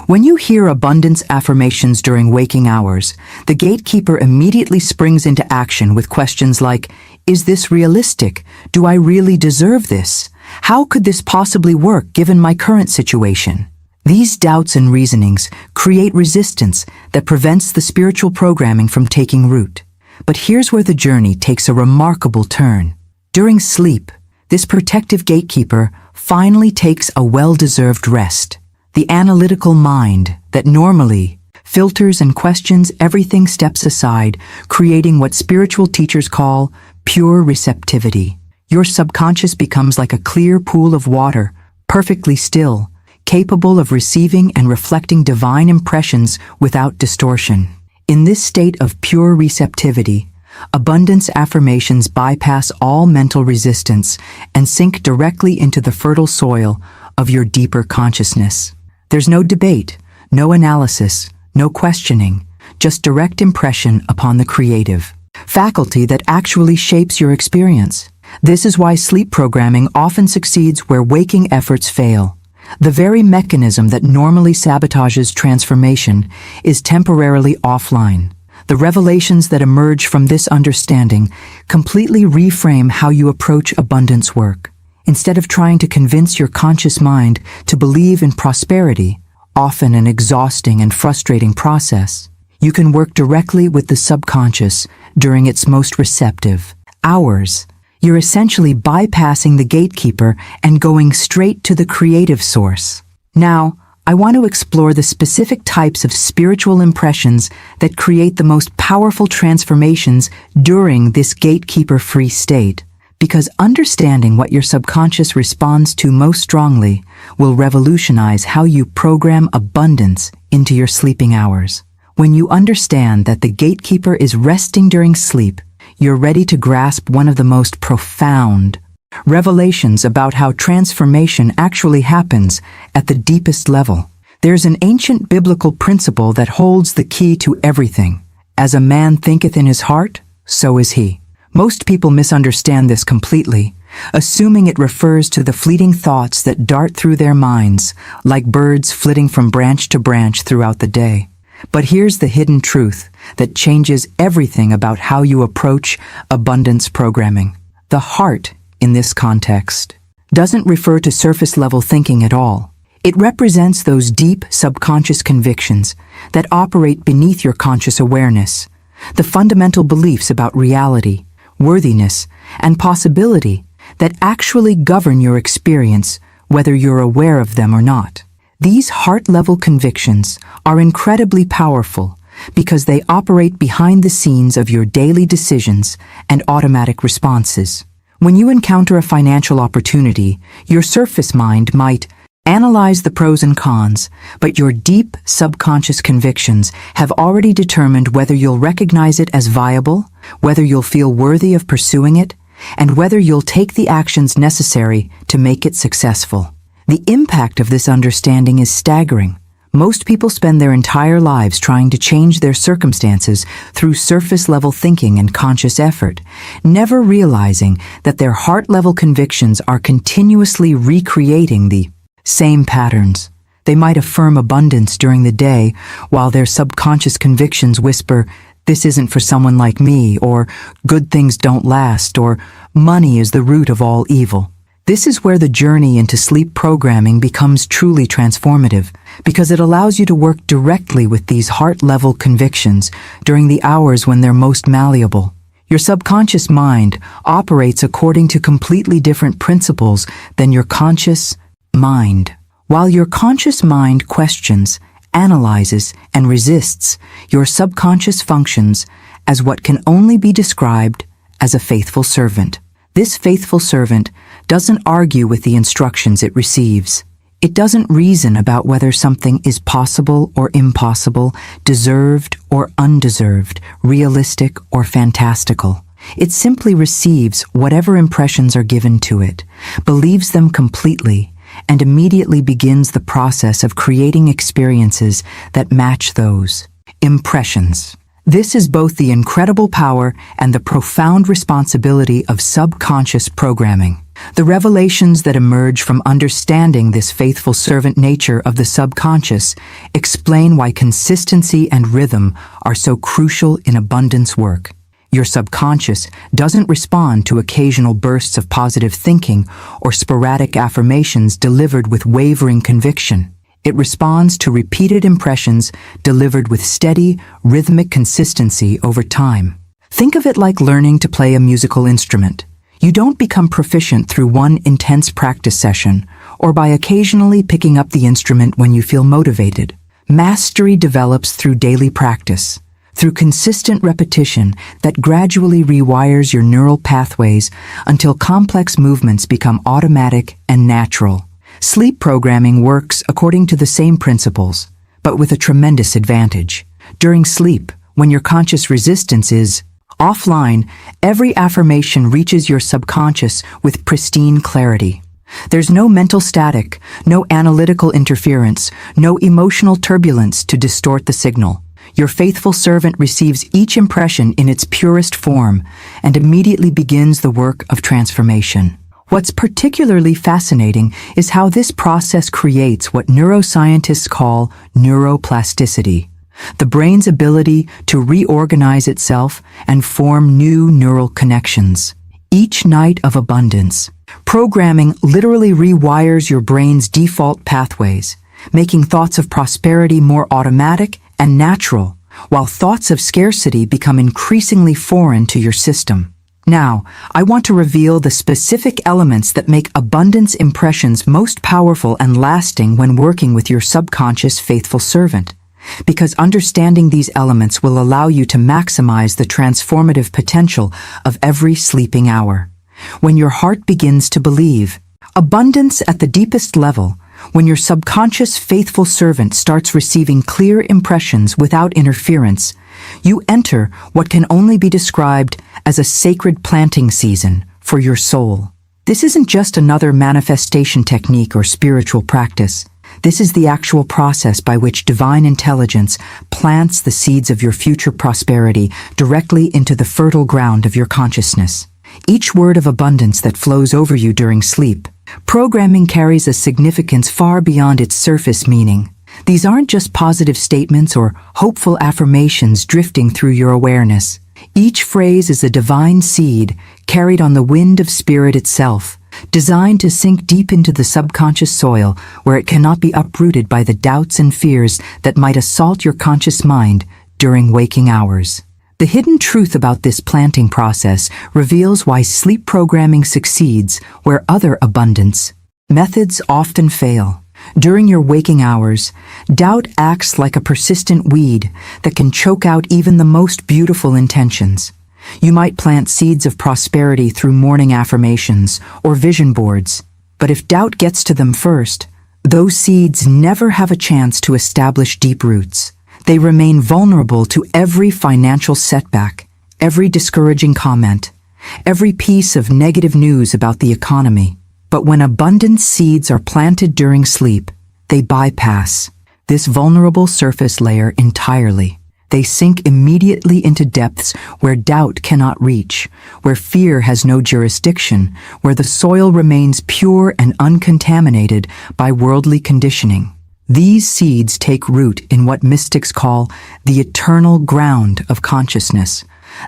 When you hear abundance affirmations during waking hours, the gatekeeper immediately springs into action with questions like, "Is this realistic? Do I really deserve this? How could this possibly work given my current situation?" These doubts and reasonings create resistance that prevents the spiritual programming from taking root. But here's where the journey takes a remarkable turn. During sleep, this protective gatekeeper finally takes a well-deserved rest. The analytical mind that normally filters and questions everything steps aside, creating what spiritual teachers call pure receptivity. Your subconscious becomes like a clear pool of water, perfectly still, capable of receiving and reflecting divine impressions without distortion. In this state of pure receptivity, abundance affirmations bypass all mental resistance and sink directly into the fertile soil of your deeper consciousness. There's no debate, no analysis, no questioning, just direct impression upon the creative faculty that actually shapes your experience. This is why sleep programming often succeeds where waking efforts fail. The very mechanism that normally sabotages transformation is temporarily offline. The revelations that emerge from this understanding completely reframe how you approach abundance work. Instead of trying to convince your conscious mind to believe in prosperity, often an exhausting and frustrating process, you can work directly with the subconscious during its most receptive hours. You're essentially bypassing the gatekeeper and going straight to the creative source. Now, I want to explore the specific types of spiritual impressions that create the most powerful transformations during this gatekeeper-free state. because understanding what your subconscious responds to most strongly will revolutionize how you program abundance into your sleeping hours. When you understand that the gatekeeper is resting during sleep, you're ready to grasp one of the most profound revelations about how transformation actually happens at the deepest level. There's an ancient biblical principle that holds the key to everything. As a man thinketh in his heart, so is he. Most people misunderstand this completely, assuming it refers to the fleeting thoughts that dart through their minds, like birds flitting from branch to branch throughout the day. But here's the hidden truth that changes everything about how you approach abundance programming. The heart, in this context, doesn't refer to surface-level thinking at all. It represents those deep subconscious convictions that operate beneath your conscious awareness, the fundamental beliefs about reality, worthiness, and possibility that actually govern your experience, whether you're aware of them or not. These heart-level convictions are incredibly powerful because they operate behind the scenes of your daily decisions and automatic responses. When you encounter a financial opportunity, your surface mind might analyze the pros and cons, but your deep subconscious convictions have already determined whether you'll recognize it as viable, whether you'll feel worthy of pursuing it, and whether you'll take the actions necessary to make it successful. The impact of this understanding is staggering. Most people spend their entire lives trying to change their circumstances through surface-level thinking and conscious effort, never realizing that their heart-level convictions are continuously recreating the same patterns. They might affirm abundance during the day, while their subconscious convictions whisper, "This isn't for someone like me," or "Good things don't last," or "Money is the root of all evil." This is where the journey into sleep programming becomes truly transformative, because it allows you to work directly with these heart-level convictions during the hours when they're most malleable. Your subconscious mind operates according to completely different principles than your conscious mind. While your conscious mind questions, analyzes, and resists, your subconscious functions as what can only be described as a faithful servant. This faithful servant doesn't argue with the instructions it receives. It doesn't reason about whether something is possible or impossible, deserved or undeserved, realistic or fantastical. It simply receives whatever impressions are given to it, believes them completely, and immediately begins the process of creating experiences that match those impressions. This is both the incredible power and the profound responsibility of subconscious programming. The revelations that emerge from understanding this faithful servant nature of the subconscious explain why consistency and rhythm are so crucial in abundance work. Your subconscious doesn't respond to occasional bursts of positive thinking or sporadic affirmations delivered with wavering conviction. It responds to repeated impressions delivered with steady, rhythmic consistency over time. Think of it like learning to play a musical instrument. You don't become proficient through one intense practice session or by occasionally picking up the instrument when you feel motivated. Mastery develops through daily practice, through consistent repetition that gradually rewires your neural pathways until complex movements become automatic and natural. Sleep programming works according to the same principles, but with a tremendous advantage. During sleep, when your conscious resistance is offline, every affirmation reaches your subconscious with pristine clarity. There's no mental static, no analytical interference, no emotional turbulence to distort the signal. Your faithful servant receives each impression in its purest form and immediately begins the work of transformation. What's particularly fascinating is how this process creates what neuroscientists call neuroplasticity, the brain's ability to reorganize itself and form new neural connections. Each night of abundance, programming literally rewires your brain's default pathways, making thoughts of prosperity more automatic and natural, while thoughts of scarcity become increasingly foreign to your system. Now, I want to reveal the specific elements that make abundance impressions most powerful and lasting when working with your subconscious faithful servant, because understanding these elements will allow you to maximize the transformative potential of every sleeping hour. when your heart begins to believe. Abundance at the deepest level, when your subconscious faithful servant starts receiving clear impressions without interference, you enter what can only be described as a sacred planting season for your soul. This isn't just another manifestation technique or spiritual practice. This is the actual process by which divine intelligence plants the seeds of your future prosperity directly into the fertile ground of your consciousness. Each word of abundance that flows over you during sleep, programming carries a significance far beyond its surface meaning. These aren't just positive statements or hopeful affirmations drifting through your awareness. Each phrase is a divine seed carried on the wind of spirit itself, designed to sink deep into the subconscious soil where it cannot be uprooted by the doubts and fears that might assault your conscious mind during waking hours. The hidden truth about this planting process reveals why sleep programming succeeds where other abundance methods often fail. During your waking hours, doubt acts like a persistent weed that can choke out even the most beautiful intentions. You might plant seeds of prosperity through morning affirmations or vision boards, but if doubt gets to them first, those seeds never have a chance to establish deep roots. They remain vulnerable to every financial setback, every discouraging comment, every piece of negative news about the economy. But when abundance seeds are planted during sleep, they bypass this vulnerable surface layer entirely. They sink immediately into depths where doubt cannot reach, where fear has no jurisdiction, where the soil remains pure and uncontaminated by worldly conditioning. These seeds take root in what mystics call the eternal ground of consciousness,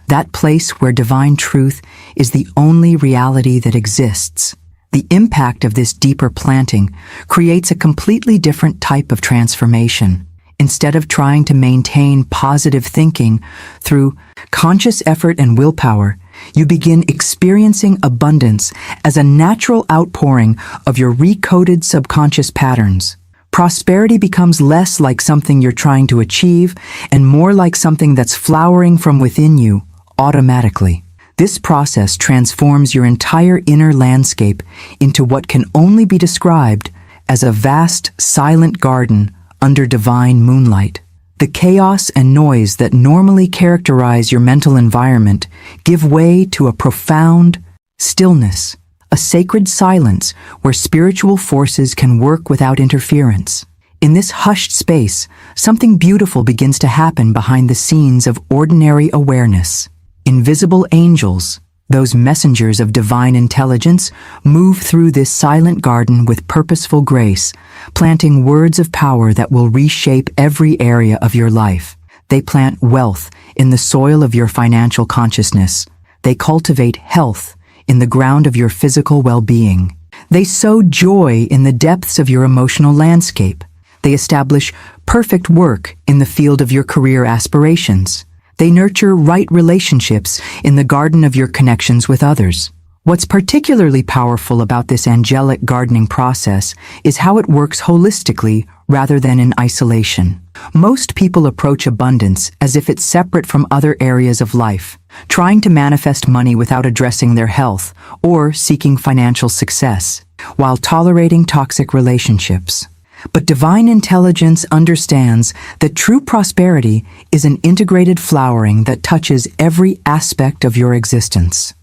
that place where divine truth is the only reality that exists. The impact of this deeper planting creates a completely different type of transformation. Instead of trying to maintain positive thinking through conscious effort and willpower, you begin experiencing abundance as a natural outpouring of your recoded subconscious patterns. Prosperity becomes less like something you're trying to achieve and more like something that's flowering from within you automatically. This process transforms your entire inner landscape into what can only be described as a vast, silent garden under divine moonlight. The chaos and noise that normally characterize your mental environment give way to a profound stillness, a sacred silence where spiritual forces can work without interference. In this hushed space, something beautiful begins to happen behind the scenes of ordinary awareness. Invisible angels, those messengers of divine intelligence, move through this silent garden with purposeful grace, planting words of power that will reshape every area of your life. They plant wealth in the soil of your financial consciousness. They cultivate health in the ground of your physical well-being. They sow joy in the depths of your emotional landscape. They establish perfect work in the field of your career aspirations. They nurture right relationships in the garden of your connections with others. What's particularly powerful about this angelic gardening process is how it works holistically rather than in isolation. Most people approach abundance as if it's separate from other areas of life, trying to manifest money without addressing their health or seeking financial success, while tolerating toxic relationships. But divine intelligence understands that true prosperity is an integrated flowering that touches every aspect of your existence.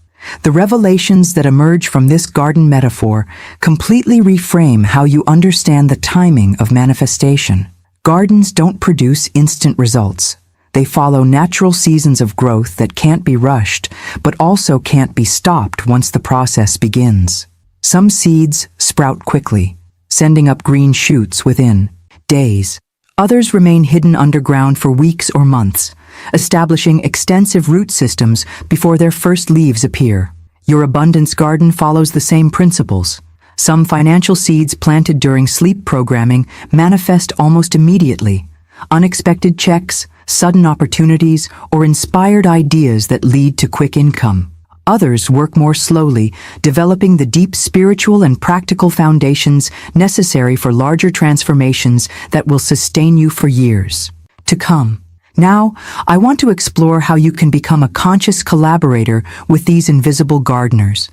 The revelations that emerge from this garden metaphor completely reframe how you understand the timing of manifestation. Gardens don't produce instant results. They follow natural seasons of growth that can't be rushed, but also can't be stopped once the process begins. Some seeds sprout quickly, sending up green shoots within days. Others remain hidden underground for weeks or months, establishing extensive root systems before their first leaves appear. Your abundance garden follows the same principles. Some financial seeds planted during sleep programming manifest almost immediately. Unexpected checks, sudden opportunities, or inspired ideas that lead to quick income. Others work more slowly, developing the deep spiritual and practical foundations necessary for larger transformations that will sustain you for years to come. Now, I want to explore how you can become a conscious collaborator with these invisible gardeners.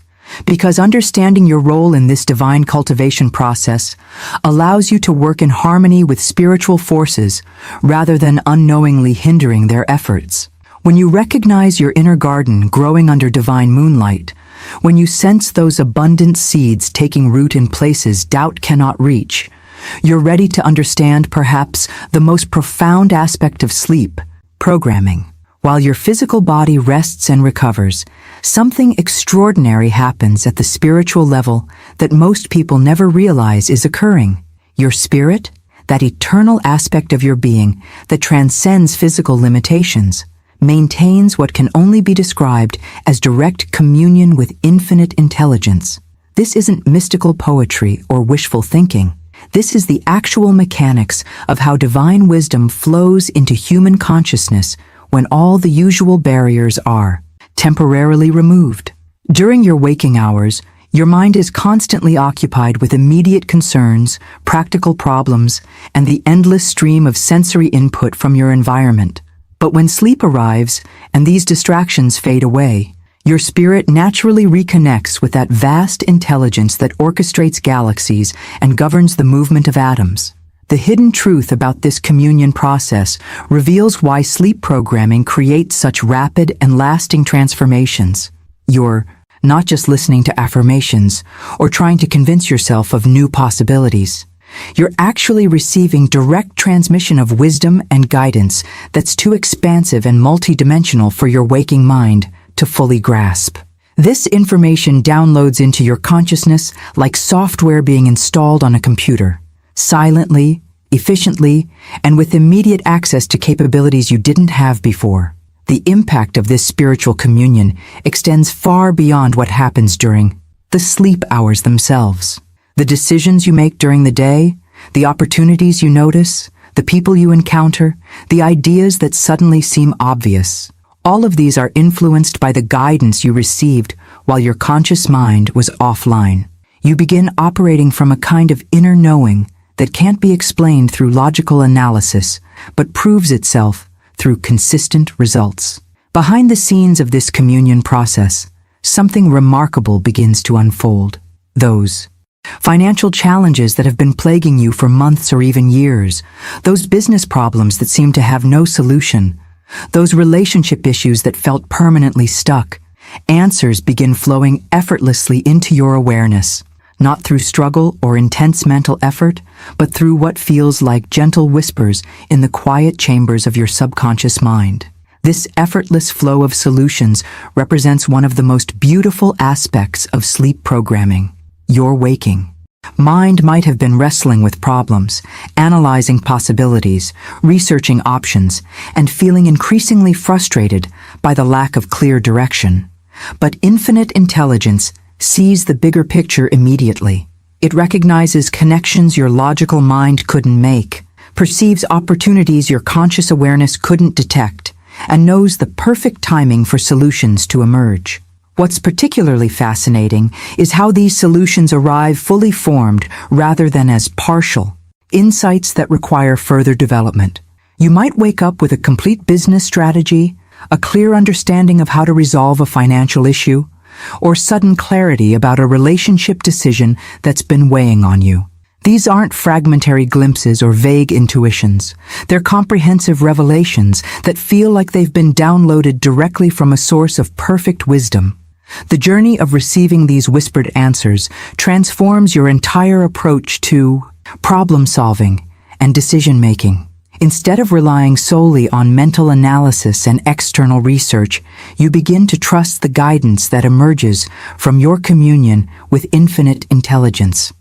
because understanding your role in this divine cultivation process allows you to work in harmony with spiritual forces rather than unknowingly hindering their efforts. When you recognize your inner garden growing under divine moonlight, when you sense those abundant seeds taking root in places doubt cannot reach, you're ready to understand perhaps the most profound aspect of sleep, programming. While your physical body rests and recovers, something extraordinary happens at the spiritual level that most people never realize is occurring. Your spirit, that eternal aspect of your being that transcends physical limitations, maintains what can only be described as direct communion with infinite intelligence. This isn't mystical poetry or wishful thinking. This is the actual mechanics of how divine wisdom flows into human consciousness when all the usual barriers are temporarily removed. During your waking hours, your mind is constantly occupied with immediate concerns, practical problems, and the endless stream of sensory input from your environment. But when sleep arrives and these distractions fade away, your spirit naturally reconnects with that vast intelligence that orchestrates galaxies and governs the movement of atoms. The hidden truth about this communion process reveals why sleep programming creates such rapid and lasting transformations. You're not just listening to affirmations or trying to convince yourself of new possibilities. You're actually receiving direct transmission of wisdom and guidance that's too expansive and multidimensional for your waking mind to fully grasp. This information downloads into your consciousness like software being installed on a computer, silently, efficiently, and with immediate access to capabilities you didn't have before. The impact of this spiritual communion extends far beyond what happens during the sleep hours themselves. The decisions you make during the day, the opportunities you notice, the people you encounter, the ideas that suddenly seem obvious. All of these are influenced by the guidance you received while your conscious mind was offline. You begin operating from a kind of inner knowing that can't be explained through logical analysis, but proves itself through consistent results. Behind the scenes of this communion process, something remarkable begins to unfold. Those financial challenges that have been plaguing you for months or even years, those business problems that seem to have no solution, those relationship issues that felt permanently stuck, answers begin flowing effortlessly into your awareness, not through struggle or intense mental effort, but through what feels like gentle whispers in the quiet chambers of your subconscious mind. This effortless flow of solutions represents one of the most beautiful aspects of sleep programming. Your waking mind might have been wrestling with problems, analyzing possibilities, researching options, and feeling increasingly frustrated by the lack of clear direction. But infinite intelligence sees the bigger picture immediately. It recognizes connections your logical mind couldn't make, perceives opportunities your conscious awareness couldn't detect, and knows the perfect timing for solutions to emerge. What's particularly fascinating is how these solutions arrive fully formed rather than as partial insights that require further development. You might wake up with a complete business strategy, a clear understanding of how to resolve a financial issue, or sudden clarity about a relationship decision that's been weighing on you. These aren't fragmentary glimpses or vague intuitions. They're comprehensive revelations that feel like they've been downloaded directly from a source of perfect wisdom. The journey of receiving these whispered answers transforms your entire approach to problem solving and decision making. Instead of relying solely on mental analysis and external research, you begin to trust the guidance that emerges from your communion with infinite intelligence.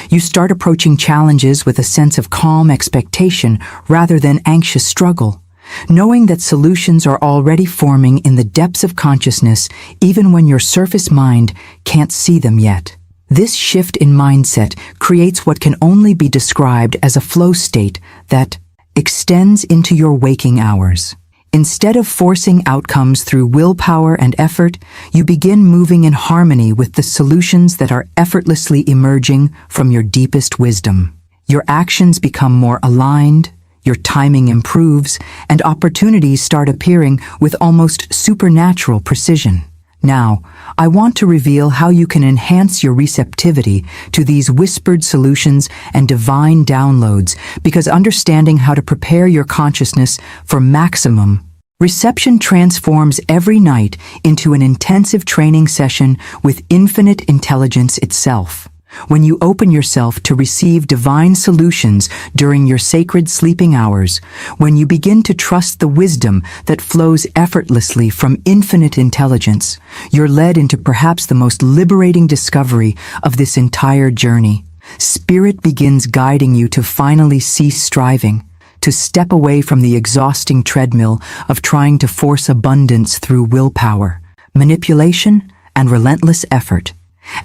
You start approaching challenges with a sense of calm expectation rather than anxious struggle, knowing that solutions are already forming in the depths of consciousness even when your surface mind can't see them yet. This shift in mindset creates what can only be described as a flow state that extends into your waking hours. Instead of forcing outcomes through willpower and effort, you begin moving in harmony with the solutions that are effortlessly emerging from your deepest wisdom. Your actions become more aligned, your timing improves, and opportunities start appearing with almost supernatural precision. Now, I want to reveal how you can enhance your receptivity to these whispered solutions and divine downloads, because understanding how to prepare your consciousness for maximum reception transforms every night into an intensive training session with infinite intelligence itself. When you open yourself to receive divine solutions during your sacred sleeping hours, when you begin to trust the wisdom that flows effortlessly from infinite intelligence, you're led into perhaps the most liberating discovery of this entire journey. Spirit begins guiding you to finally cease striving, to step away from the exhausting treadmill of trying to force abundance through willpower, manipulation, and relentless effort,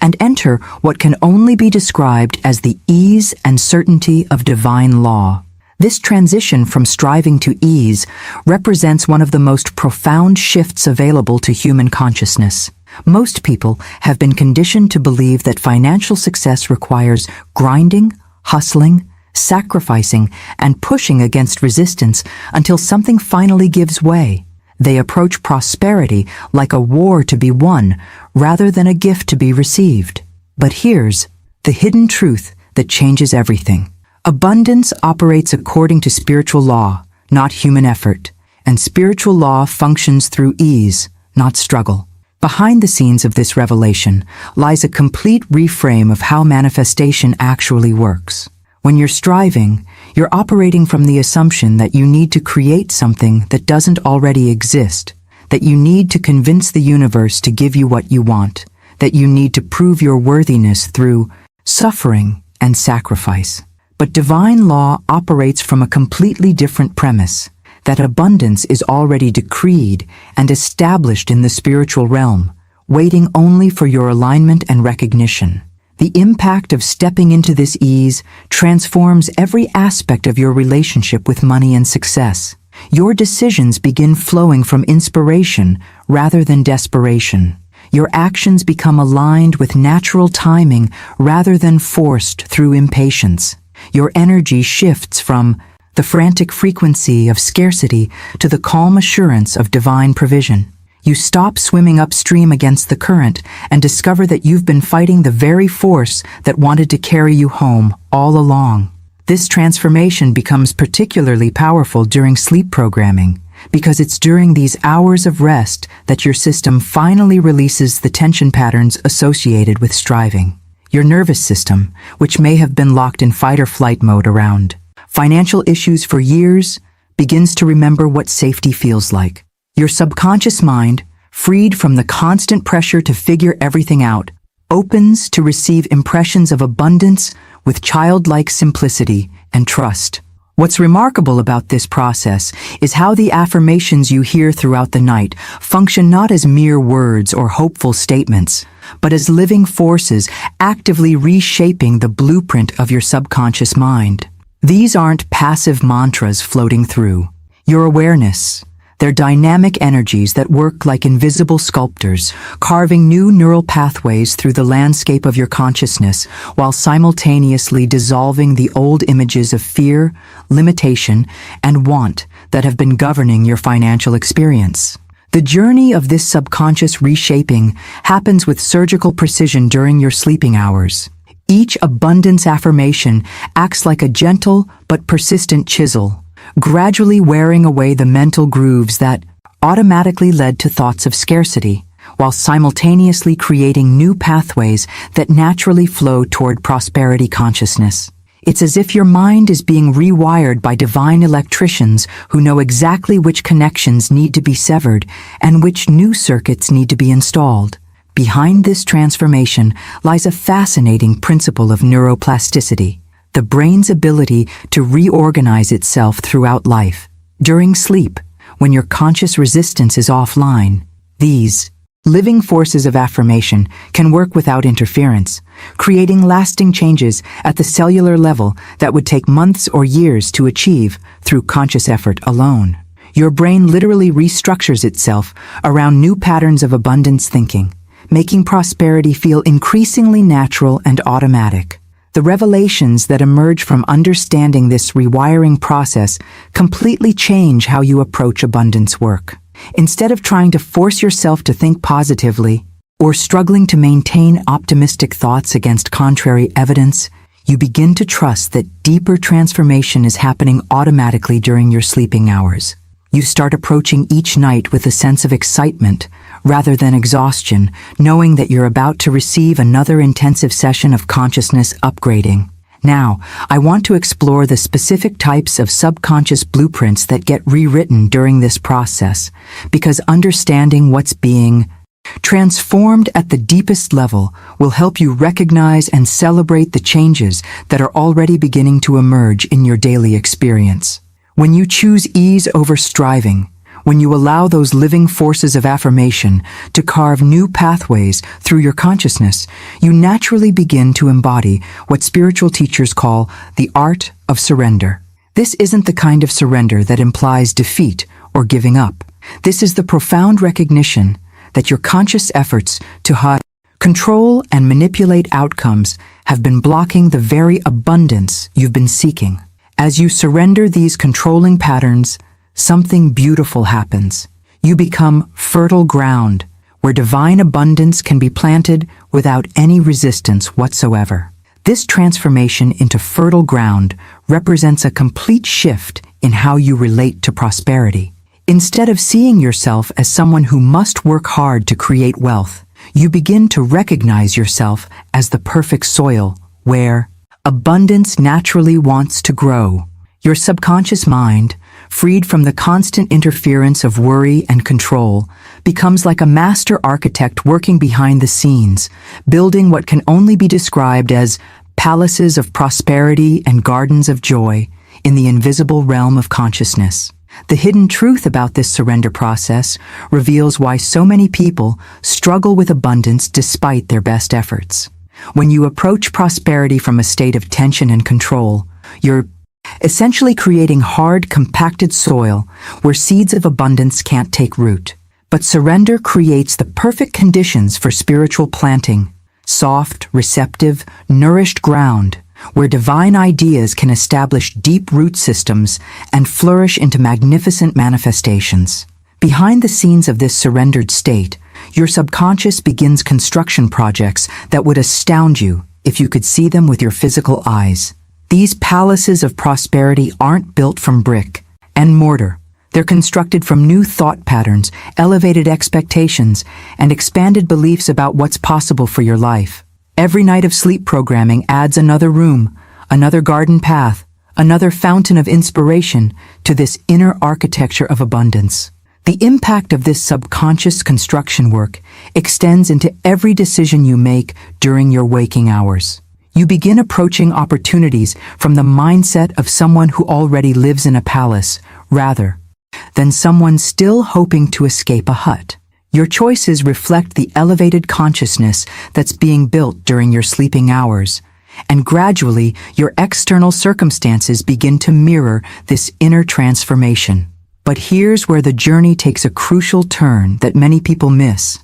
and enter what can only be described as the ease and certainty of divine law. This transition from striving to ease represents one of the most profound shifts available to human consciousness. Most people have been conditioned to believe that financial success requires grinding, hustling, sacrificing, and pushing against resistance until something finally gives way. They approach prosperity like a war to be won rather than a gift to be received. But here's the hidden truth that changes everything. Abundance operates according to spiritual law, not human effort, and spiritual law functions through ease, not struggle. Behind the scenes of this revelation lies a complete reframe of how manifestation actually works. When you're striving, you're operating from the assumption that you need to create something that doesn't already exist, that you need to convince the universe to give you what you want, that you need to prove your worthiness through suffering and sacrifice. But divine law operates from a completely different premise, that abundance is already decreed and established in the spiritual realm, waiting only for your alignment and recognition. The impact of stepping into this ease transforms every aspect of your relationship with money and success. Your decisions begin flowing from inspiration rather than desperation. Your actions become aligned with natural timing rather than forced through impatience. Your energy shifts from the frantic frequency of scarcity to the calm assurance of divine provision. You stop swimming upstream against the current and discover that you've been fighting the very force that wanted to carry you home all along. This transformation becomes particularly powerful during sleep programming, because it's during these hours of rest that your system finally releases the tension patterns associated with striving. Your nervous system, which may have been locked in fight or flight mode around financial issues for years, begins to remember what safety feels like. Your subconscious mind, freed from the constant pressure to figure everything out, opens to receive impressions of abundance with childlike simplicity and trust. What's remarkable about this process is how the affirmations you hear throughout the night function not as mere words or hopeful statements, but as living forces actively reshaping the blueprint of your subconscious mind. These aren't passive mantras floating through your awareness. They're dynamic energies that work like invisible sculptors, carving new neural pathways through the landscape of your consciousness while simultaneously dissolving the old images of fear, limitation, and want that have been governing your financial experience. The journey of this subconscious reshaping happens with surgical precision during your sleeping hours. Each abundance affirmation acts like a gentle but persistent chisel, gradually wearing away the mental grooves that automatically led to thoughts of scarcity, while simultaneously creating new pathways that naturally flow toward prosperity consciousness. It's as if your mind is being rewired by divine electricians who know exactly which connections need to be severed and which new circuits need to be installed. Behind this transformation lies a fascinating principle of neuroplasticity, the brain's ability to reorganize itself throughout life. During sleep, when your conscious resistance is offline, these living forces of affirmation can work without interference, creating lasting changes at the cellular level that would take months or years to achieve through conscious effort alone. Your brain literally restructures itself around new patterns of abundance thinking, making prosperity feel increasingly natural and automatic. The revelations that emerge from understanding this rewiring process completely change how you approach abundance work. Instead of trying to force yourself to think positively, or struggling to maintain optimistic thoughts against contrary evidence, you begin to trust that deeper transformation is happening automatically during your sleeping hours. You start approaching each night with a sense of excitement rather than exhaustion, knowing that you're about to receive another intensive session of consciousness upgrading. Now, I want to explore the specific types of subconscious blueprints that get rewritten during this process, because understanding what's being transformed at the deepest level will help you recognize and celebrate the changes that are already beginning to emerge in your daily experience. When you choose ease over striving, when you allow those living forces of affirmation to carve new pathways through your consciousness, you naturally begin to embody what spiritual teachers call the art of surrender. This isn't the kind of surrender that implies defeat or giving up. This is the profound recognition that your conscious efforts to control and manipulate outcomes have been blocking the very abundance you've been seeking. As you surrender these controlling patterns, something beautiful happens. You become fertile ground, where divine abundance can be planted without any resistance whatsoever. This transformation into fertile ground represents a complete shift in how you relate to prosperity. Instead of seeing yourself as someone who must work hard to create wealth, you begin to recognize yourself as the perfect soil where abundance naturally wants to grow. Your subconscious mind, freed from the constant interference of worry and control, becomes like a master architect working behind the scenes, building what can only be described as palaces of prosperity and gardens of joy in the invisible realm of consciousness. The hidden truth about this surrender process reveals why so many people struggle with abundance despite their best efforts. When you approach prosperity from a state of tension and control, you're essentially creating hard, compacted soil where seeds of abundance can't take root. But surrender creates the perfect conditions for spiritual planting: soft, receptive, nourished ground, where divine ideas can establish deep root systems and flourish into magnificent manifestations. Behind the scenes of this surrendered state, your subconscious begins construction projects that would astound you if you could see them with your physical eyes. These palaces of prosperity aren't built from brick and mortar. They're constructed from new thought patterns, elevated expectations, and expanded beliefs about what's possible for your life. Every night of sleep programming adds another room, another garden path, another fountain of inspiration to this inner architecture of abundance. The impact of this subconscious construction work extends into every decision you make during your waking hours. You begin approaching opportunities from the mindset of someone who already lives in a palace, rather than someone still hoping to escape a hut. Your choices reflect the elevated consciousness that's being built during your sleeping hours, and gradually your external circumstances begin to mirror this inner transformation. But here's where the journey takes a crucial turn that many people miss.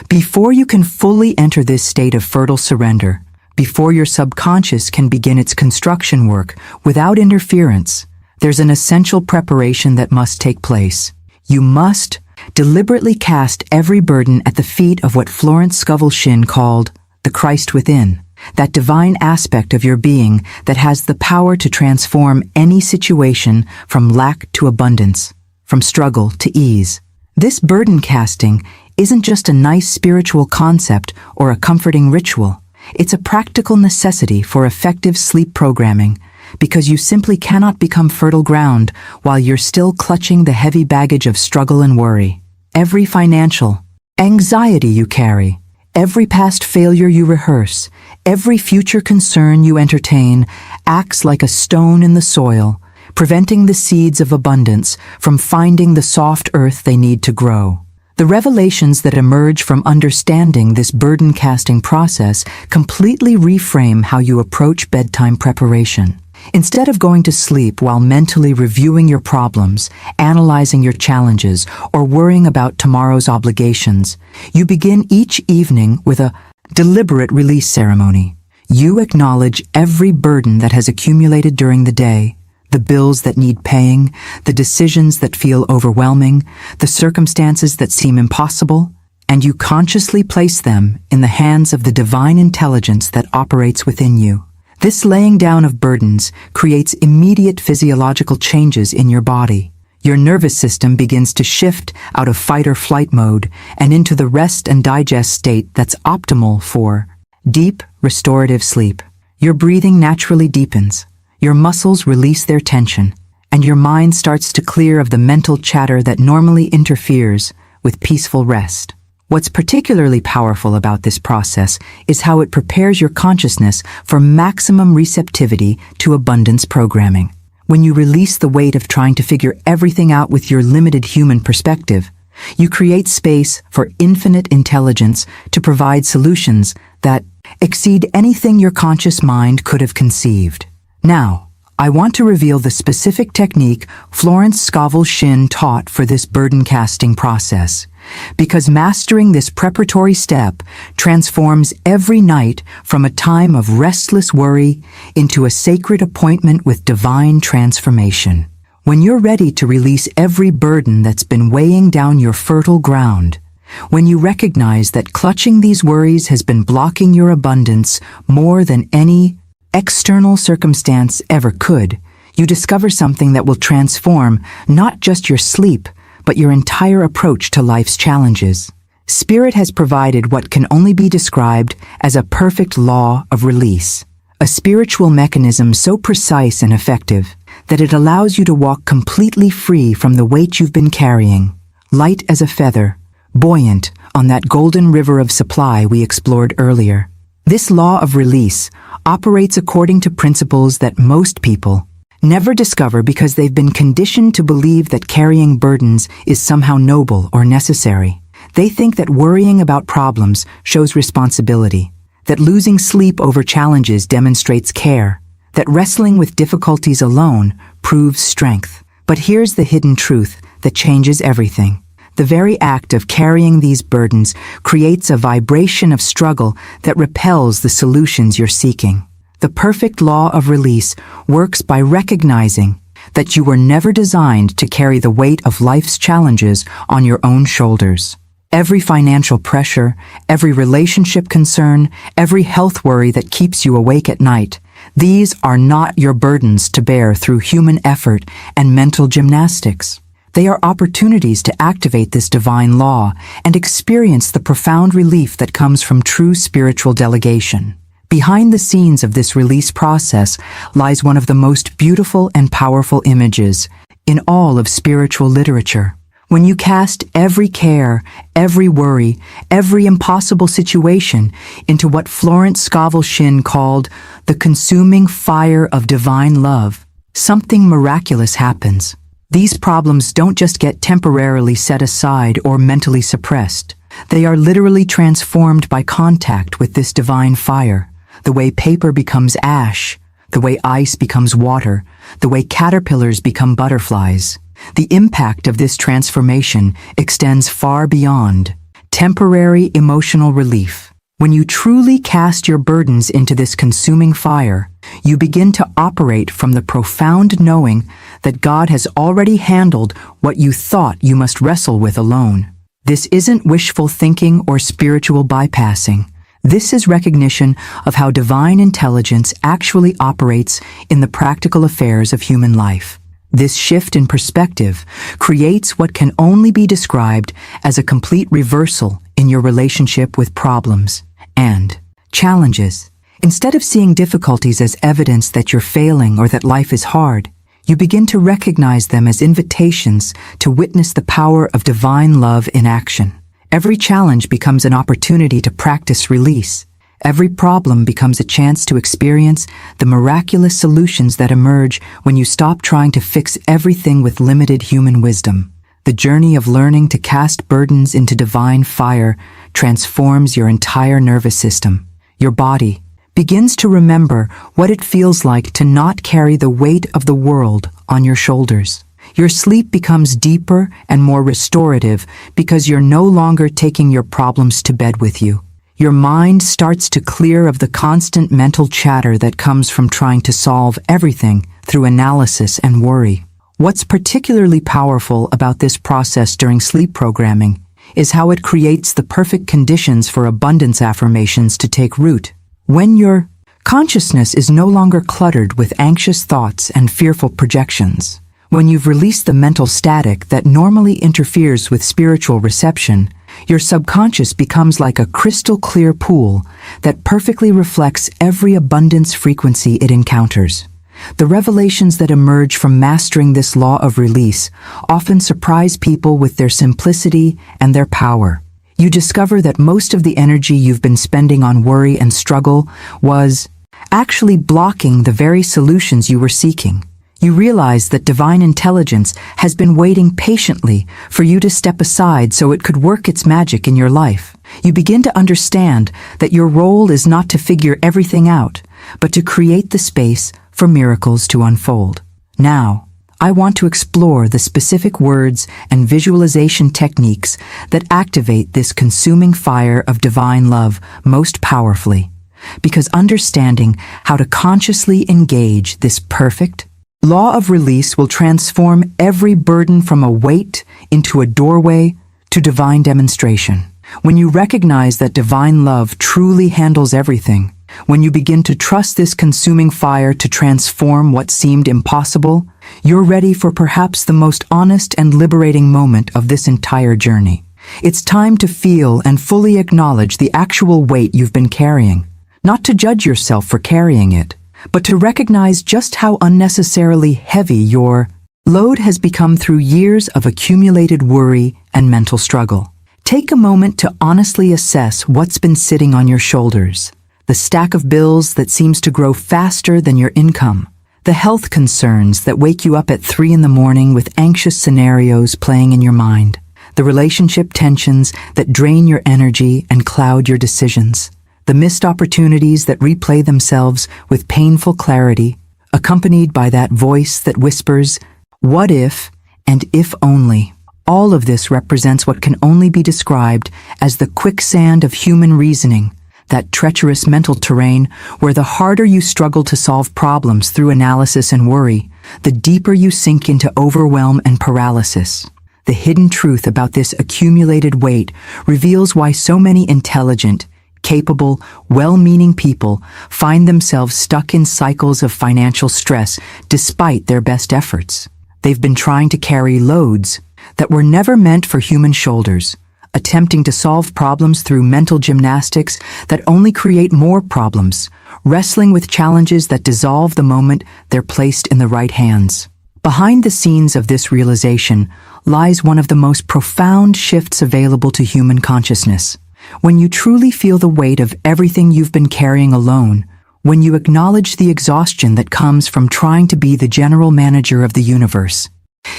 Before you can fully enter this state of fertile surrender, before your subconscious can begin its construction work without interference, there's an essential preparation that must take place. You must deliberately cast every burden at the feet of what Florence Scovel Shinn called the Christ within, that divine aspect of your being that has the power to transform any situation from lack to abundance, from struggle to ease. This burden casting isn't just a nice spiritual concept or a comforting ritual. It's a practical necessity for effective sleep programming, because you simply cannot become fertile ground while you're still clutching the heavy baggage of struggle and worry. Every financial anxiety you carry, every past failure you rehearse, every future concern you entertain acts like a stone in the soil, preventing the seeds of abundance from finding the soft earth they need to grow. The revelations that emerge from understanding this burden-casting process completely reframe how you approach bedtime preparation. Instead of going to sleep while mentally reviewing your problems, analyzing your challenges, or worrying about tomorrow's obligations, you begin each evening with a deliberate release ceremony. You acknowledge every burden that has accumulated during the day, The bills that need paying, the decisions that feel overwhelming, the circumstances that seem impossible, and you consciously place them in the hands of the divine intelligence that operates within you. This laying down of burdens creates immediate physiological changes in your body. Your nervous system begins to shift out of fight or flight mode and into the rest and digest state that's optimal for deep, restorative sleep. Your breathing naturally deepens, your muscles release their tension, and your mind starts to clear of the mental chatter that normally interferes with peaceful rest. What's particularly powerful about this process is how it prepares your consciousness for maximum receptivity to abundance programming. When you release the weight of trying to figure everything out with your limited human perspective, you create space for infinite intelligence to provide solutions that exceed anything your conscious mind could have conceived. Now, I want to reveal the specific technique Florence Scovel Shinn taught for this burden-casting process, because mastering this preparatory step transforms every night from a time of restless worry into a sacred appointment with divine transformation. When you're ready to release every burden that's been weighing down your fertile ground, when you recognize that clutching these worries has been blocking your abundance more than any external circumstance ever could, you discover something that will transform not just your sleep, but your entire approach to life's challenges. Spirit has provided what can only be described as a perfect law of release, a spiritual mechanism so precise and effective that it allows you to walk completely free from the weight you've been carrying, light as a feather, buoyant on that golden river of supply we explored earlier. This law of release operates according to principles that most people never discover because they've been conditioned to believe that carrying burdens is somehow noble or necessary. They think that worrying about problems shows responsibility, that losing sleep over challenges demonstrates care, that wrestling with difficulties alone proves strength. But here's the hidden truth that changes everything. The very act of carrying these burdens creates a vibration of struggle that repels the solutions you're seeking. The perfect law of release works by recognizing that you were never designed to carry the weight of life's challenges on your own shoulders. Every financial pressure, every relationship concern, every health worry that keeps you awake at night, these are not your burdens to bear through human effort and mental gymnastics. They are opportunities to activate this divine law and experience the profound relief that comes from true spiritual delegation. Behind the scenes of this release process lies one of the most beautiful and powerful images in all of spiritual literature. When you cast every care, every worry, every impossible situation into what Florence Scovel Shinn called the consuming fire of divine love, something miraculous happens. These problems don't just get temporarily set aside or mentally suppressed. They are literally transformed by contact with this divine fire. The way paper becomes ash, the way ice becomes water, the way caterpillars become butterflies. The impact of this transformation extends far beyond temporary emotional relief. When you truly cast your burdens into this consuming fire, you begin to operate from the profound knowing that God has already handled what you thought you must wrestle with alone. This isn't wishful thinking or spiritual bypassing. This is recognition of how divine intelligence actually operates in the practical affairs of human life. This shift in perspective creates what can only be described as a complete reversal in your relationship with problems and challenges. Instead of seeing difficulties as evidence that you're failing or that life is hard, you begin to recognize them as invitations to witness the power of divine love in action. Every challenge becomes an opportunity to practice release. Every problem becomes a chance to experience the miraculous solutions that emerge when you stop trying to fix everything with limited human wisdom. The journey of learning to cast burdens into divine fire transforms your entire nervous system. Your body begins to remember what it feels like to not carry the weight of the world on your shoulders. Your sleep becomes deeper and more restorative because you're no longer taking your problems to bed with you. Your mind starts to clear of the constant mental chatter that comes from trying to solve everything through analysis and worry. What's particularly powerful about this process during sleep programming is how it creates the perfect conditions for abundance affirmations to take root. When your consciousness is no longer cluttered with anxious thoughts and fearful projections, when you've released the mental static that normally interferes with spiritual reception, your subconscious becomes like a crystal-clear pool that perfectly reflects every abundance frequency it encounters. The revelations that emerge from mastering this law of release often surprise people with their simplicity and their power. You discover that most of the energy you've been spending on worry and struggle was actually blocking the very solutions you were seeking. You realize that divine intelligence has been waiting patiently for you to step aside so it could work its magic in your life. You begin to understand that your role is not to figure everything out, but to create the space for miracles to unfold. Now, I want to explore the specific words and visualization techniques that activate this consuming fire of divine love most powerfully, because understanding how to consciously engage this perfect law of release will transform every burden from a weight into a doorway to divine demonstration. When you recognize that divine love truly handles everything, when you begin to trust this consuming fire to transform what seemed impossible, you're ready for perhaps the most honest and liberating moment of this entire journey. It's time to feel and fully acknowledge the actual weight you've been carrying, not to judge yourself for carrying it, but to recognize just how unnecessarily heavy your load has become through years of accumulated worry and mental struggle. Take a moment to honestly assess what's been sitting on your shoulders. The stack of bills that seems to grow faster than your income. The health concerns that wake you up at 3 a.m. with anxious scenarios playing in your mind. The relationship tensions that drain your energy and cloud your decisions. The missed opportunities that replay themselves with painful clarity, accompanied by that voice that whispers, "What if?" and "if only." All of this represents what can only be described as the quicksand of human reasoning, that treacherous mental terrain where the harder you struggle to solve problems through analysis and worry, the deeper you sink into overwhelm and paralysis. The hidden truth about this accumulated weight reveals why so many intelligent, capable, well-meaning people find themselves stuck in cycles of financial stress despite their best efforts. They've been trying to carry loads that were never meant for human shoulders, attempting to solve problems through mental gymnastics that only create more problems, wrestling with challenges that dissolve the moment they're placed in the right hands. Behind the scenes of this realization lies one of the most profound shifts available to human consciousness. When you truly feel the weight of everything you've been carrying alone, when you acknowledge the exhaustion that comes from trying to be the general manager of the universe,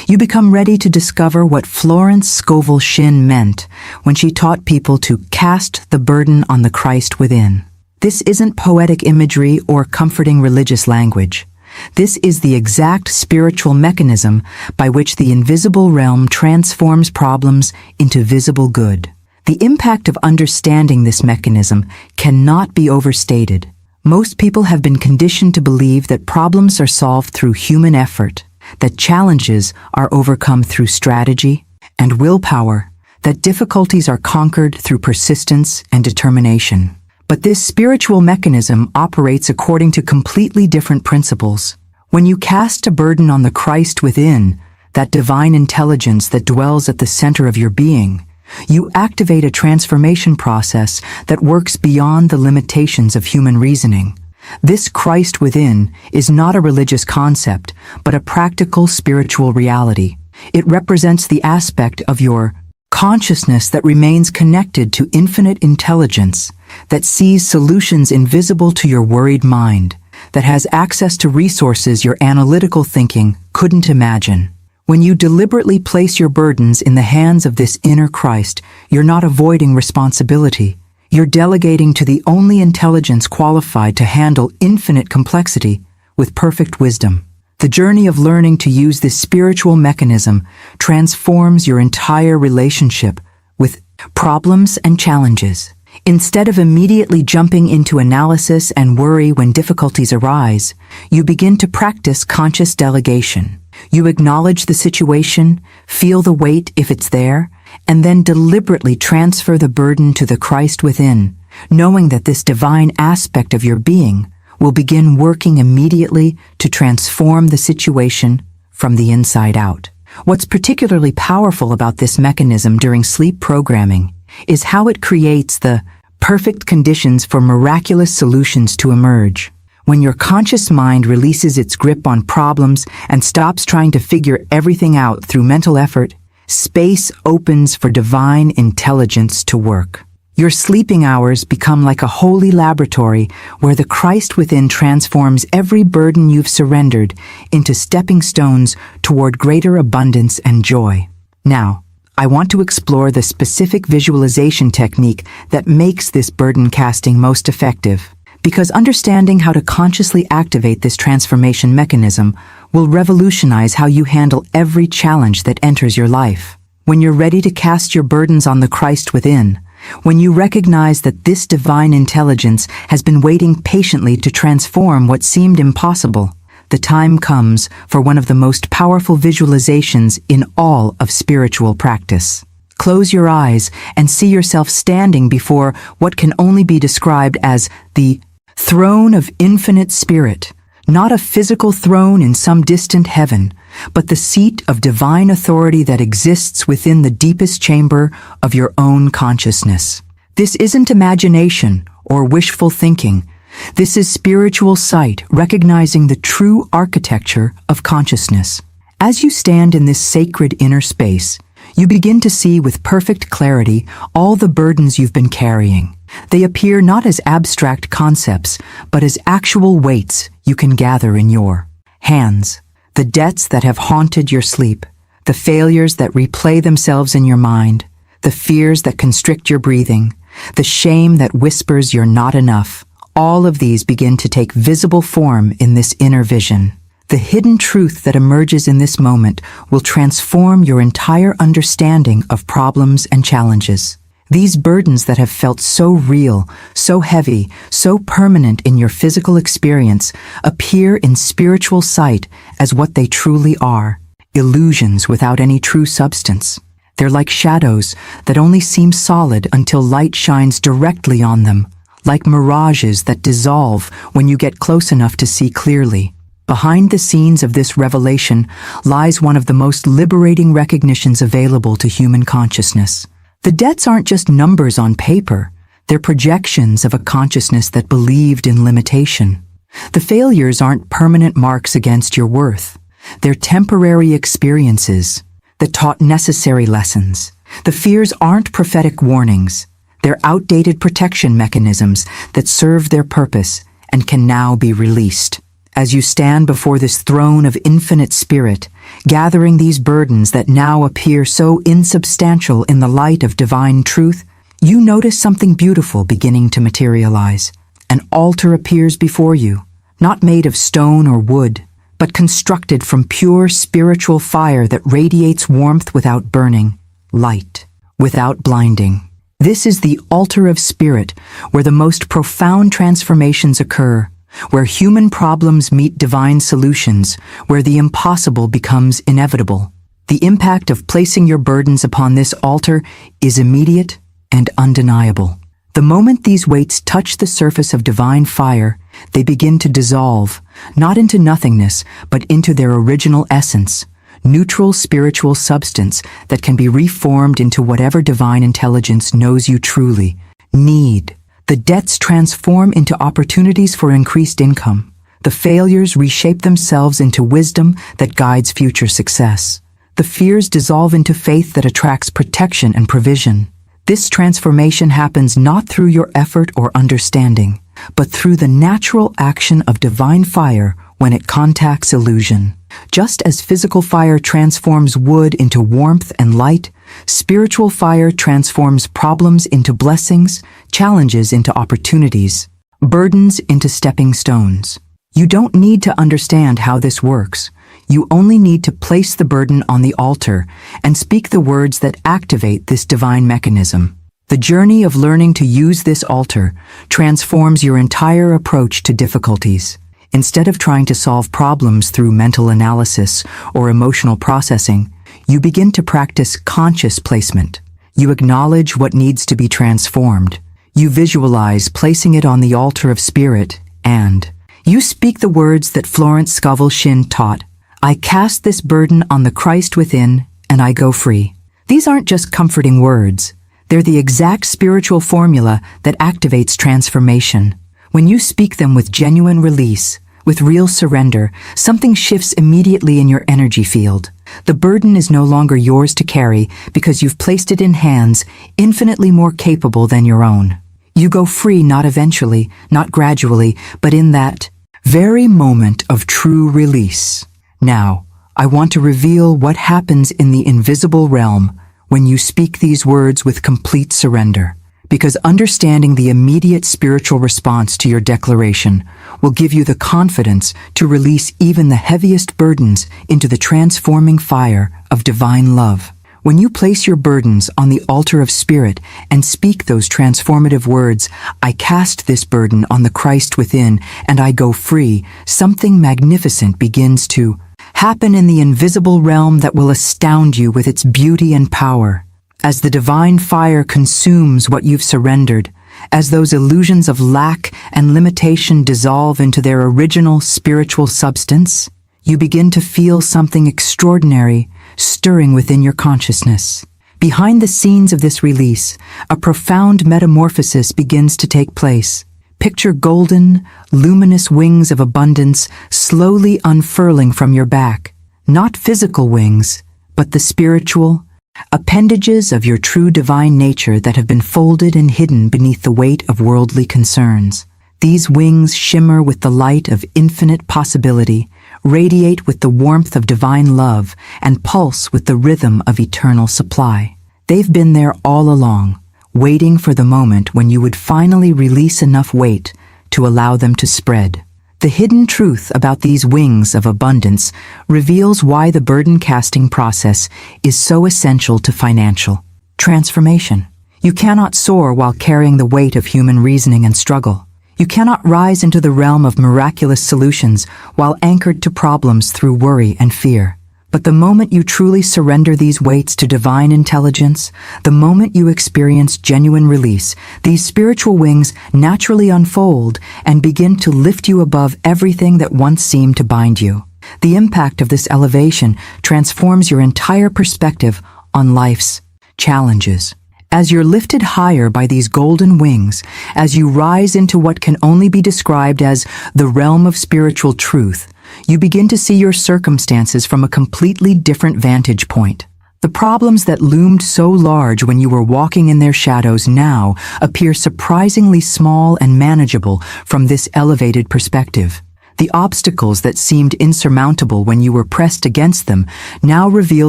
you become ready to discover what Florence Scovel Shinn meant when she taught people to cast the burden on the Christ within. This isn't poetic imagery or comforting religious language. This is the exact spiritual mechanism by which the invisible realm transforms problems into visible good. The impact of understanding this mechanism cannot be overstated. Most people have been conditioned to believe that problems are solved through human effort, that challenges are overcome through strategy and willpower, that difficulties are conquered through persistence and determination. But this spiritual mechanism operates according to completely different principles. When you cast a burden on the Christ within, that divine intelligence that dwells at the center of your being, you activate a transformation process that works beyond the limitations of human reasoning. This Christ within is not a religious concept, but a practical spiritual reality. It represents the aspect of your consciousness that remains connected to infinite intelligence, that sees solutions invisible to your worried mind, that has access to resources your analytical thinking couldn't imagine. When you deliberately place your burdens in the hands of this inner Christ, you're not avoiding responsibility. You're delegating to the only intelligence qualified to handle infinite complexity with perfect wisdom. The journey of learning to use this spiritual mechanism transforms your entire relationship with problems and challenges. Instead of immediately jumping into analysis and worry when difficulties arise, you begin to practice conscious delegation. You acknowledge the situation, feel the weight if it's there, and then deliberately transfer the burden to the Christ within, knowing that this divine aspect of your being will begin working immediately to transform the situation from the inside out. What's particularly powerful about this mechanism during sleep programming is how it creates the perfect conditions for miraculous solutions to emerge. When your conscious mind releases its grip on problems and stops trying to figure everything out through mental effort, space opens for divine intelligence to work. Your sleeping hours become like a holy laboratory where the Christ within transforms every burden you've surrendered into stepping stones toward greater abundance and joy. Now, I want to explore the specific visualization technique that makes this burden casting most effective, because understanding how to consciously activate this transformation mechanism will revolutionize how you handle every challenge that enters your life. When you're ready to cast your burdens on the Christ within, when you recognize that this divine intelligence has been waiting patiently to transform what seemed impossible, the time comes for one of the most powerful visualizations in all of spiritual practice. Close your eyes and see yourself standing before what can only be described as the throne of infinite spirit, not a physical throne in some distant heaven, but the seat of divine authority that exists within the deepest chamber of your own consciousness. This isn't imagination or wishful thinking. This is spiritual sight, recognizing the true architecture of consciousness. As you stand in this sacred inner space, you begin to see with perfect clarity all the burdens you've been carrying. They appear not as abstract concepts, but as actual weights you can gather in your hands. The debts that have haunted your sleep, the failures that replay themselves in your mind, the fears that constrict your breathing, the shame that whispers you're not enough, all of these begin to take visible form in this inner vision. The hidden truth that emerges in this moment will transform your entire understanding of problems and challenges. These burdens that have felt so real, so heavy, so permanent in your physical experience appear in spiritual sight as what they truly are, illusions without any true substance. They're like shadows that only seem solid until light shines directly on them, like mirages that dissolve when you get close enough to see clearly. Behind the scenes of this revelation lies one of the most liberating recognitions available to human consciousness. The debts aren't just numbers on paper, they're projections of a consciousness that believed in limitation. The failures aren't permanent marks against your worth, they're temporary experiences that taught necessary lessons. The fears aren't prophetic warnings, they're outdated protection mechanisms that serve their purpose and can now be released. As you stand before this throne of infinite spirit, gathering these burdens that now appear so insubstantial in the light of divine truth, you notice something beautiful beginning to materialize. An altar appears before you, not made of stone or wood, but constructed from pure spiritual fire that radiates warmth without burning, light without blinding. This is the altar of spirit, where the most profound transformations occur, where human problems meet divine solutions, where the impossible becomes inevitable. The impact of placing your burdens upon this altar is immediate and undeniable. The moment these weights touch the surface of divine fire, they begin to dissolve, not into nothingness, but into their original essence, neutral spiritual substance that can be reformed into whatever divine intelligence knows you truly need. The debts transform into opportunities for increased income. The failures reshape themselves into wisdom that guides future success. The fears dissolve into faith that attracts protection and provision. This transformation happens not through your effort or understanding, but through the natural action of divine fire when it contacts illusion. Just as physical fire transforms wood into warmth and light, spiritual fire transforms problems into blessings, challenges into opportunities, burdens into stepping stones. You don't need to understand how this works. You only need to place the burden on the altar and speak the words that activate this divine mechanism. The journey of learning to use this altar transforms your entire approach to difficulties. Instead of trying to solve problems through mental analysis or emotional processing, you begin to practice conscious placement. You acknowledge what needs to be transformed. You visualize placing it on the altar of spirit, and you speak the words that Florence Scovel Shinn taught. I cast this burden on the Christ within, and I go free. These aren't just comforting words. They're the exact spiritual formula that activates transformation. When you speak them with genuine release, with real surrender, something shifts immediately in your energy field. The burden is no longer yours to carry because you've placed it in hands infinitely more capable than your own. You go free not eventually, not gradually, but in that very moment of true release. Now, I want to reveal what happens in the invisible realm when you speak these words with complete surrender, because understanding the immediate spiritual response to your declaration will give you the confidence to release even the heaviest burdens into the transforming fire of divine love. When you place your burdens on the altar of spirit and speak those transformative words, I cast this burden on the Christ within and I go free, something magnificent begins to happen in the invisible realm that will astound you with its beauty and power. As the divine fire consumes what you've surrendered, as those illusions of lack and limitation dissolve into their original spiritual substance, you begin to feel something extraordinary stirring within your consciousness. Behind the scenes of this release, a profound metamorphosis begins to take place. Picture golden, luminous wings of abundance slowly unfurling from your back. Not physical wings, but the spiritual, appendages of your true divine nature that have been folded and hidden beneath the weight of worldly concerns. These wings shimmer with the light of infinite possibility, radiate with the warmth of divine love, and pulse with the rhythm of eternal supply. They've been there all along, waiting for the moment when you would finally release enough weight to allow them to spread. The hidden truth about these wings of abundance reveals why the burden-casting process is so essential to financial transformation. You cannot soar while carrying the weight of human reasoning and struggle. You cannot rise into the realm of miraculous solutions while anchored to problems through worry and fear. But the moment you truly surrender these weights to divine intelligence, the moment you experience genuine release, these spiritual wings naturally unfold and begin to lift you above everything that once seemed to bind you. The impact of this elevation transforms your entire perspective on life's challenges. As you're lifted higher by these golden wings, as you rise into what can only be described as the realm of spiritual truth, you begin to see your circumstances from a completely different vantage point. The problems that loomed so large when you were walking in their shadows now appear surprisingly small and manageable from this elevated perspective. The obstacles that seemed insurmountable when you were pressed against them now reveal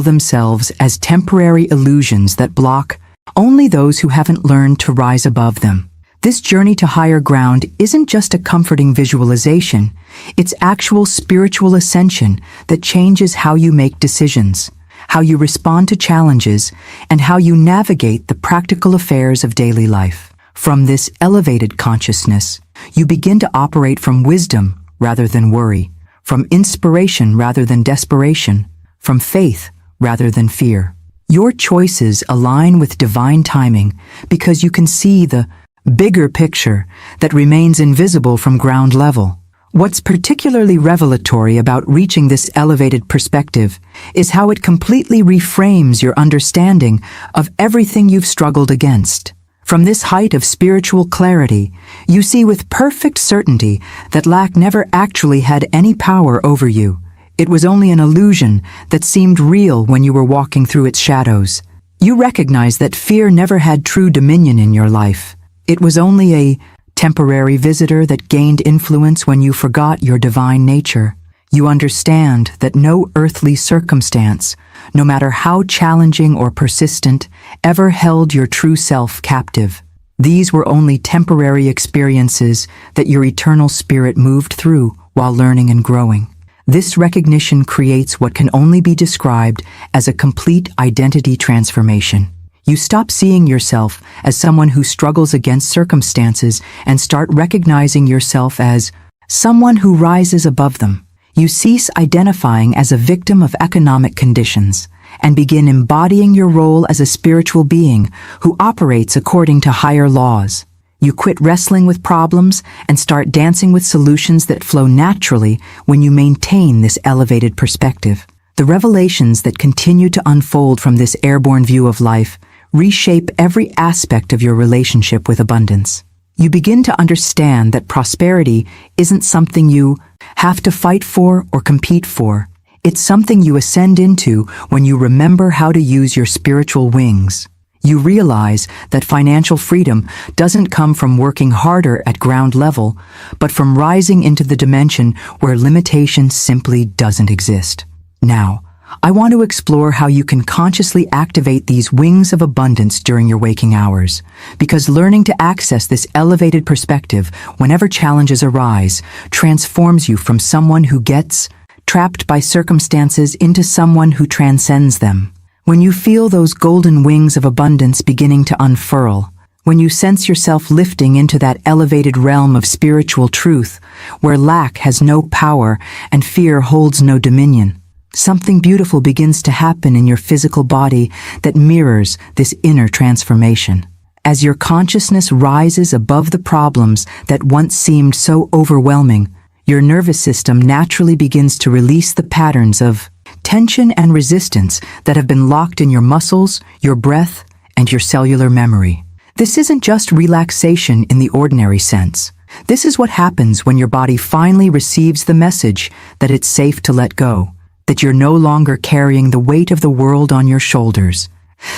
themselves as temporary illusions that block only those who haven't learned to rise above them. This journey to higher ground isn't just a comforting visualization, it's actual spiritual ascension that changes how you make decisions, how you respond to challenges, and how you navigate the practical affairs of daily life. From this elevated consciousness, you begin to operate from wisdom rather than worry, from inspiration rather than desperation, from faith rather than fear. Your choices align with divine timing because you can see the bigger picture that remains invisible from ground level. What's particularly revelatory about reaching this elevated perspective is how it completely reframes your understanding of everything you've struggled against. From this height of spiritual clarity, you see with perfect certainty that lack never actually had any power over you. It was only an illusion that seemed real when you were walking through its shadows. You recognize that fear never had true dominion in your life. It was only a temporary visitor that gained influence when you forgot your divine nature. You understand that no earthly circumstance, no matter how challenging or persistent, ever held your true self captive. These were only temporary experiences that your eternal spirit moved through while learning and growing. This recognition creates what can only be described as a complete identity transformation. You stop seeing yourself as someone who struggles against circumstances and start recognizing yourself as someone who rises above them. You cease identifying as a victim of economic conditions and begin embodying your role as a spiritual being who operates according to higher laws. You quit wrestling with problems and start dancing with solutions that flow naturally when you maintain this elevated perspective. The revelations that continue to unfold from this airborne view of life reshape every aspect of your relationship with abundance. You begin to understand that prosperity isn't something you have to fight for or compete for. It's something you ascend into when you remember how to use your spiritual wings. You realize that financial freedom doesn't come from working harder at ground level, but from rising into the dimension where limitation simply doesn't exist. Now, I want to explore how you can consciously activate these wings of abundance during your waking hours, because learning to access this elevated perspective whenever challenges arise transforms you from someone who gets trapped by circumstances into someone who transcends them. When you feel those golden wings of abundance beginning to unfurl, when you sense yourself lifting into that elevated realm of spiritual truth, where lack has no power and fear holds no dominion, something beautiful begins to happen in your physical body that mirrors this inner transformation. As your consciousness rises above the problems that once seemed so overwhelming, your nervous system naturally begins to release the patterns of tension and resistance that have been locked in your muscles, your breath, and your cellular memory. This isn't just relaxation in the ordinary sense. This is what happens when your body finally receives the message that it's safe to let go, that you're no longer carrying the weight of the world on your shoulders.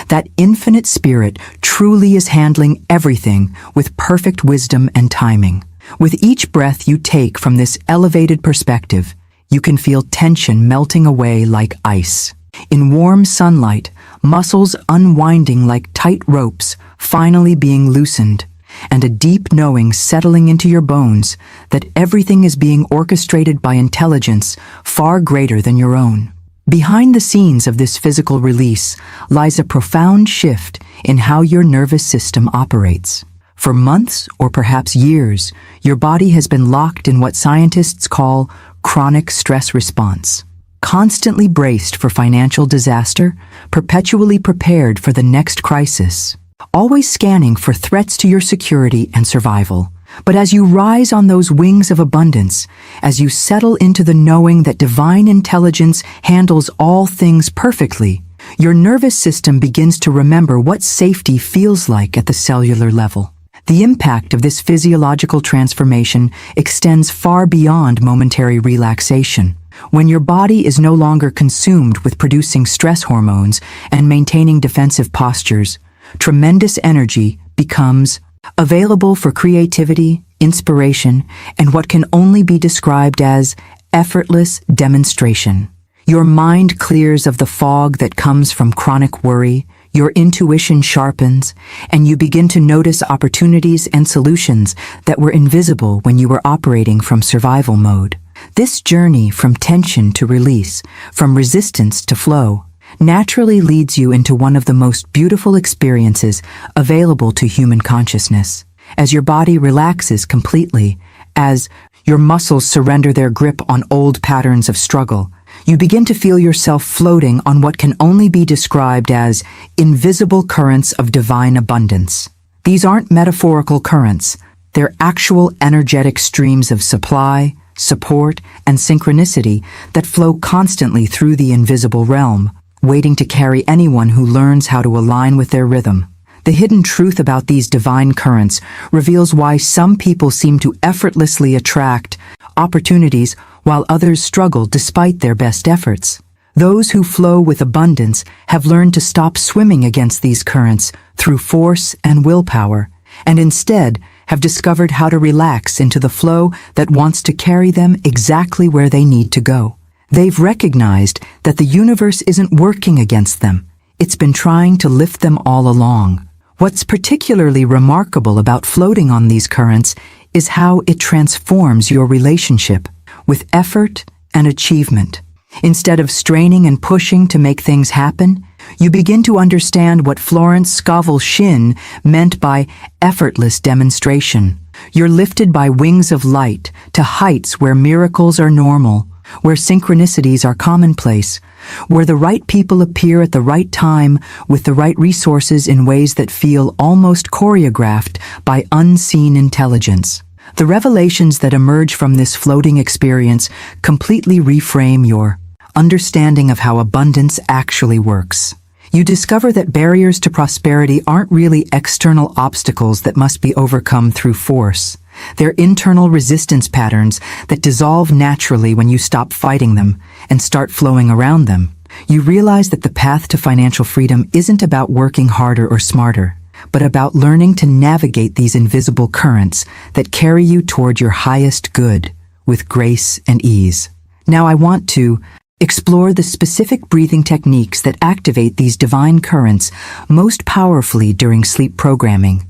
That infinite spirit truly is handling everything with perfect wisdom and timing. With each breath you take from this elevated perspective, you can feel tension melting away like ice. In warm sunlight, muscles unwinding like tight ropes, finally being loosened, and a deep knowing settling into your bones that everything is being orchestrated by intelligence far greater than your own. Behind the scenes of this physical release lies a profound shift in how your nervous system operates. For months or perhaps years, your body has been locked in what scientists call chronic stress response. Constantly braced for financial disaster, perpetually prepared for the next crisis, always scanning for threats to your security and survival. But as you rise on those wings of abundance, as you settle into the knowing that divine intelligence handles all things perfectly, your nervous system begins to remember what safety feels like at the cellular level. The impact of this physiological transformation extends far beyond momentary relaxation. When your body is no longer consumed with producing stress hormones and maintaining defensive postures, tremendous energy becomes available for creativity, inspiration, and what can only be described as effortless demonstration. Your mind clears of the fog that comes from chronic worry, your intuition sharpens, and you begin to notice opportunities and solutions that were invisible when you were operating from survival mode. This journey from tension to release, from resistance to flow, naturally leads you into one of the most beautiful experiences available to human consciousness. As your body relaxes completely, as your muscles surrender their grip on old patterns of struggle, you begin to feel yourself floating on what can only be described as invisible currents of divine abundance. These aren't metaphorical currents, they're actual energetic streams of supply, support, and synchronicity that flow constantly through the invisible realm, waiting to carry anyone who learns how to align with their rhythm. The hidden truth about these divine currents reveals why some people seem to effortlessly attract opportunities while others struggle despite their best efforts. Those who flow with abundance have learned to stop swimming against these currents through force and willpower, and instead have discovered how to relax into the flow that wants to carry them exactly where they need to go. They've recognized that the universe isn't working against them. It's been trying to lift them all along. What's particularly remarkable about floating on these currents is how it transforms your relationship with effort and achievement. Instead of straining and pushing to make things happen, You begin to understand what Florence Scovel Shinn meant by effortless demonstration. You're lifted by wings of light to heights where miracles are normal, where synchronicities are commonplace, where the right people appear at the right time with the right resources in ways that feel almost choreographed by unseen intelligence. The revelations that emerge from this floating experience completely reframe your understanding of how abundance actually works. You discover that barriers to prosperity aren't really external obstacles that must be overcome through force. They're internal resistance patterns that dissolve naturally when you stop fighting them and start flowing around them. You realize that the path to financial freedom isn't about working harder or smarter, but about learning to navigate these invisible currents that carry you toward your highest good with grace and ease. Now I want to explore the specific breathing techniques that activate these divine currents most powerfully during sleep programming,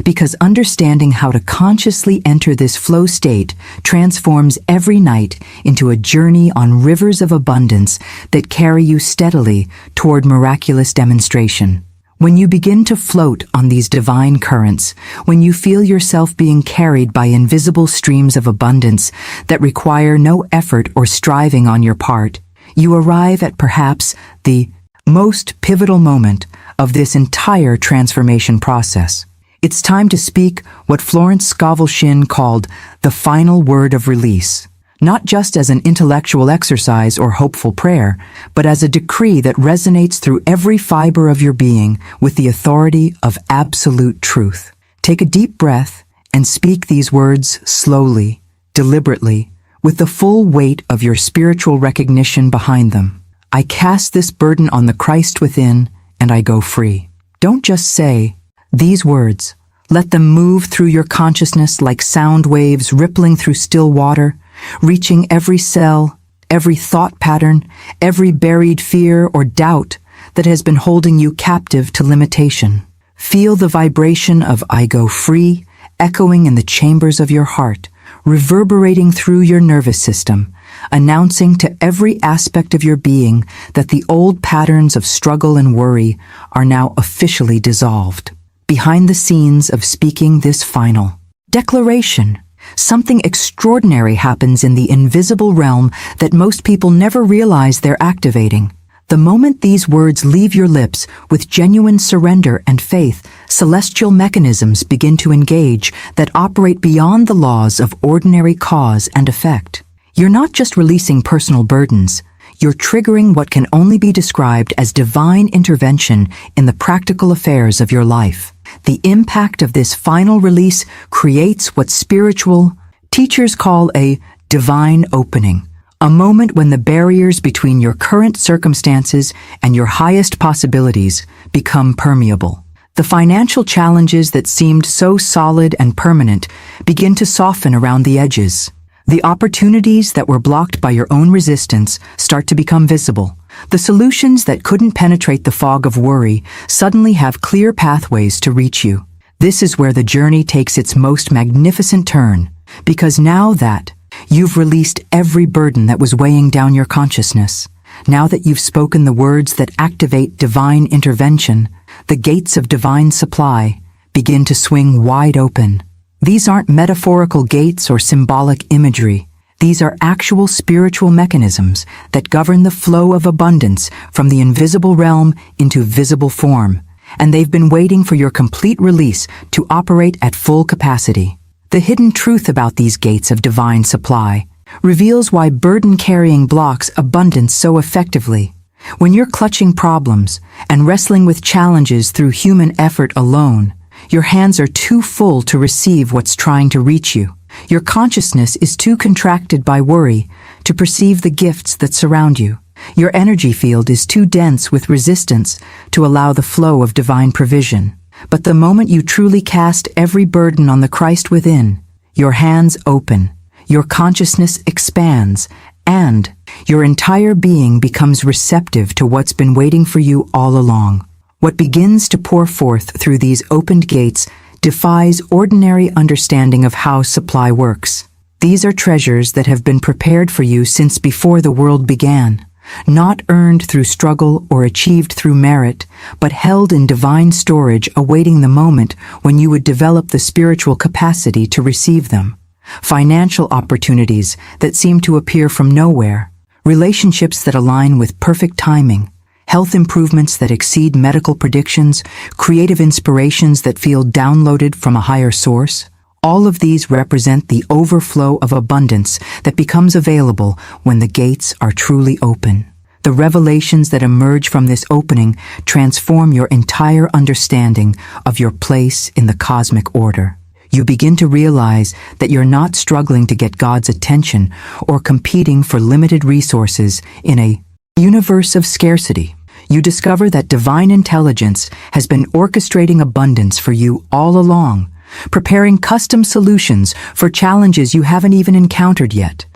because understanding how to consciously enter this flow state transforms every night into a journey on rivers of abundance that carry you steadily toward miraculous demonstration. When you begin to float on these divine currents, when you feel yourself being carried by invisible streams of abundance that require no effort or striving on your part, you arrive at perhaps the most pivotal moment of this entire transformation process. It's time to speak what Florence Scovel Shinn called the final word of release, not just as an intellectual exercise or hopeful prayer, but as a decree that resonates through every fiber of your being with the authority of absolute truth. Take a deep breath and speak these words slowly, deliberately, with the full weight of your spiritual recognition behind them. I cast this burden on the Christ within, and I go free. Don't just say these words. Let them move through your consciousness like sound waves rippling through still water, reaching every cell, every thought pattern, every buried fear or doubt that has been holding you captive to limitation. Feel the vibration of I go free echoing in the chambers of your heart, reverberating through your nervous system, announcing to every aspect of your being that the old patterns of struggle and worry are now officially dissolved. Behind the scenes of speaking this final declaration, something extraordinary happens in the invisible realm that most people never realize they're activating. The moment these words leave your lips with genuine surrender and faith, celestial mechanisms begin to engage that operate beyond the laws of ordinary cause and effect. You're not just releasing personal burdens, you're triggering what can only be described as divine intervention in the practical affairs of your life. The impact of this final release creates what spiritual teachers call a divine opening, a moment when the barriers between your current circumstances and your highest possibilities become permeable. The financial challenges that seemed so solid and permanent begin to soften around the edges. The opportunities that were blocked by your own resistance start to become visible. The solutions that couldn't penetrate the fog of worry suddenly have clear pathways to reach you. This is where the journey takes its most magnificent turn, because now that you've released every burden that was weighing down your consciousness, now that you've spoken the words that activate divine intervention, the gates of divine supply begin to swing wide open. These aren't metaphorical gates or symbolic imagery. These are actual spiritual mechanisms that govern the flow of abundance from the invisible realm into visible form, and they've been waiting for your complete release to operate at full capacity. The hidden truth about these gates of divine supply reveals why burden-carrying blocks abundance so effectively. When you're clutching problems and wrestling with challenges through human effort alone, your hands are too full to receive what's trying to reach you. Your consciousness is too contracted by worry to perceive the gifts that surround you. Your energy field is too dense with resistance to allow the flow of divine provision. But the moment you truly cast every burden on the Christ within, your hands open, your consciousness expands, and your entire being becomes receptive to what's been waiting for you all along. What begins to pour forth through these opened gates defies ordinary understanding of how supply works. These are treasures that have been prepared for you since before the world began, not earned through struggle or achieved through merit, but held in divine storage awaiting the moment when you would develop the spiritual capacity to receive them. Financial opportunities that seem to appear from nowhere, relationships that align with perfect timing, health improvements that exceed medical predictions, creative inspirations that feel downloaded from a higher source. All of these represent the overflow of abundance that becomes available when the gates are truly open. The revelations that emerge from this opening transform your entire understanding of your place in the cosmic order. You begin to realize that you're not struggling to get God's attention or competing for limited resources in a universe of scarcity. You discover that divine intelligence has been orchestrating abundance for you all along, preparing custom solutions for challenges you haven't even encountered yet,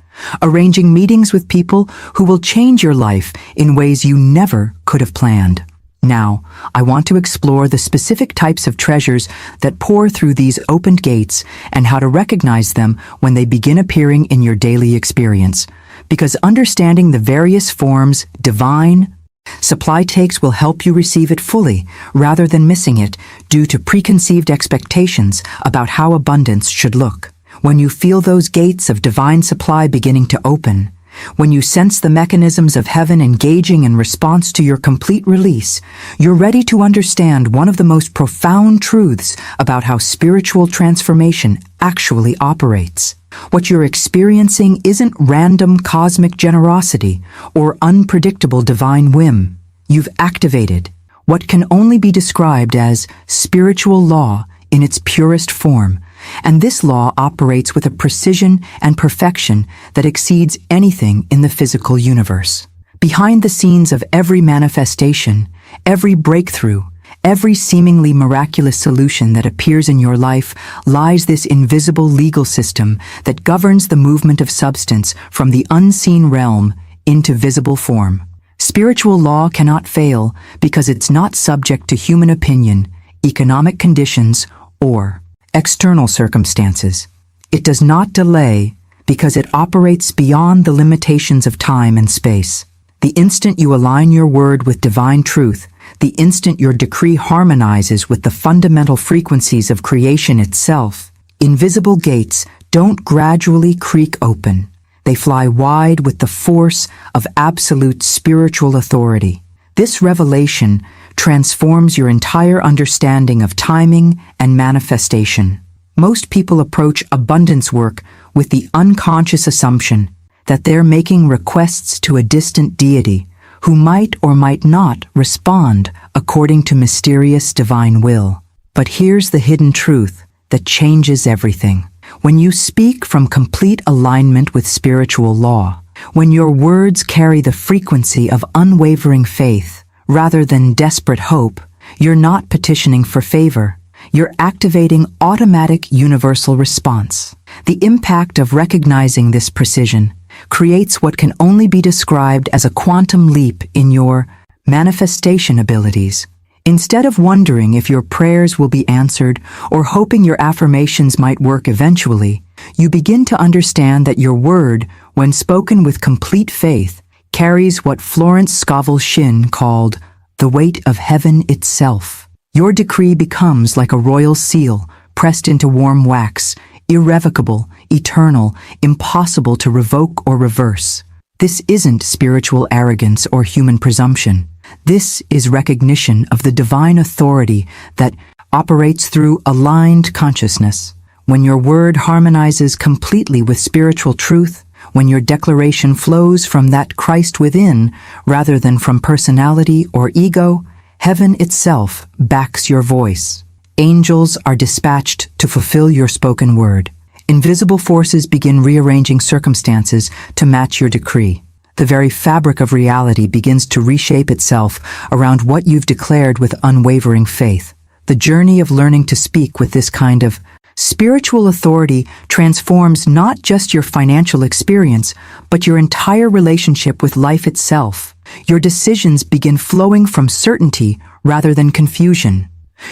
arranging meetings with people who will change your life in ways you never could have planned. Now, I want to explore the specific types of treasures that pour through these opened gates and how to recognize them when they begin appearing in your daily experience. Because understanding the various forms divine supply takes will help you receive it fully rather than missing it due to preconceived expectations about how abundance should look. When you feel those gates of divine supply beginning to open, when you sense the mechanisms of heaven engaging in response to your complete release, you're ready to understand one of the most profound truths about how spiritual transformation actually operates. What you're experiencing isn't random cosmic generosity or unpredictable divine whim. You've activated what can only be described as spiritual law in its purest form, and this law operates with a precision and perfection that exceeds anything in the physical universe. Behind the scenes of every manifestation, every breakthrough, every seemingly miraculous solution that appears in your life lies this invisible legal system that governs the movement of substance from the unseen realm into visible form. Spiritual law cannot fail because it's not subject to human opinion, economic conditions, or external circumstances. It does not delay because it operates beyond the limitations of time and space. The instant you align your word with divine truth, the instant your decree harmonizes with the fundamental frequencies of creation itself, invisible gates don't gradually creak open. They fly wide with the force of absolute spiritual authority. This revelation transforms your entire understanding of timing and manifestation. Most people approach abundance work with the unconscious assumption that they're making requests to a distant deity who might or might not respond according to mysterious divine will. But here's the hidden truth that changes everything. When you speak from complete alignment with spiritual law, when your words carry the frequency of unwavering faith, rather than desperate hope, you're not petitioning for favor. You're activating automatic universal response. The impact of recognizing this precision creates what can only be described as a quantum leap in your manifestation abilities. Instead of wondering if your prayers will be answered or hoping your affirmations might work eventually, you begin to understand that your word, when spoken with complete faith, carries what Florence Scovel Shinn called the weight of heaven itself. Your decree becomes like a royal seal pressed into warm wax, irrevocable, eternal, impossible to revoke or reverse. This isn't spiritual arrogance or human presumption. This is recognition of the divine authority that operates through aligned consciousness. When your word harmonizes completely with spiritual truth, when your declaration flows from that Christ within rather than from personality or ego, heaven itself backs your voice. Angels are dispatched to fulfill your spoken word. Invisible forces begin rearranging circumstances to match your decree. The very fabric of reality begins to reshape itself around what you've declared with unwavering faith. The journey of learning to speak with this kind of spiritual authority transforms not just your financial experience, but your entire relationship with life itself. Your decisions begin flowing from certainty rather than confusion.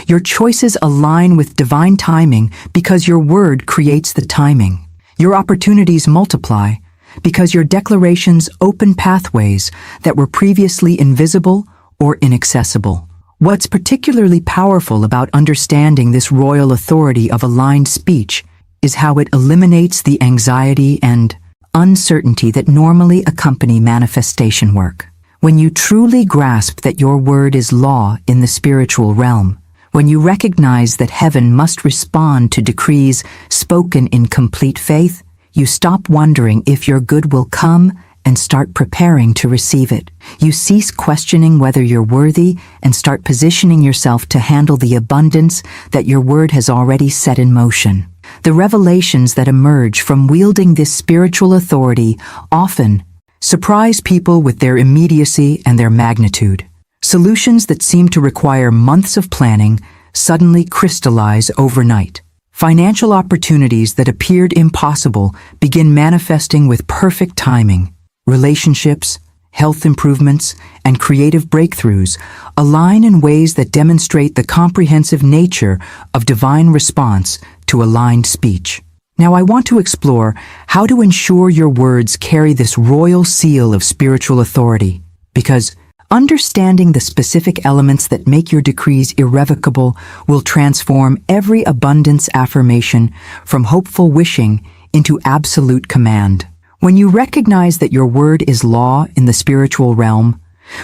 Your choices align with divine timing because your word creates the timing. Your opportunities multiply because your declarations open pathways that were previously invisible or inaccessible. What's particularly powerful about understanding this royal authority of aligned speech is how it eliminates the anxiety and uncertainty that normally accompany manifestation work. When you truly grasp that your word is law in the spiritual realm, when you recognize that heaven must respond to decrees spoken in complete faith, you stop wondering if your good will come and start preparing to receive it. You cease questioning whether you're worthy and start positioning yourself to handle the abundance that your word has already set in motion. The revelations that emerge from wielding this spiritual authority often surprise people with their immediacy and their magnitude. Solutions that seem to require months of planning suddenly crystallize overnight. Financial opportunities that appeared impossible begin manifesting with perfect timing. Relationships, health improvements, and creative breakthroughs align in ways that demonstrate the comprehensive nature of divine response to aligned speech. Now I want to explore how to ensure your words carry this royal seal of spiritual authority, because understanding the specific elements that make your decrees irrevocable will transform every abundance affirmation from hopeful wishing into absolute command. When you recognize that your word is law in the spiritual realm,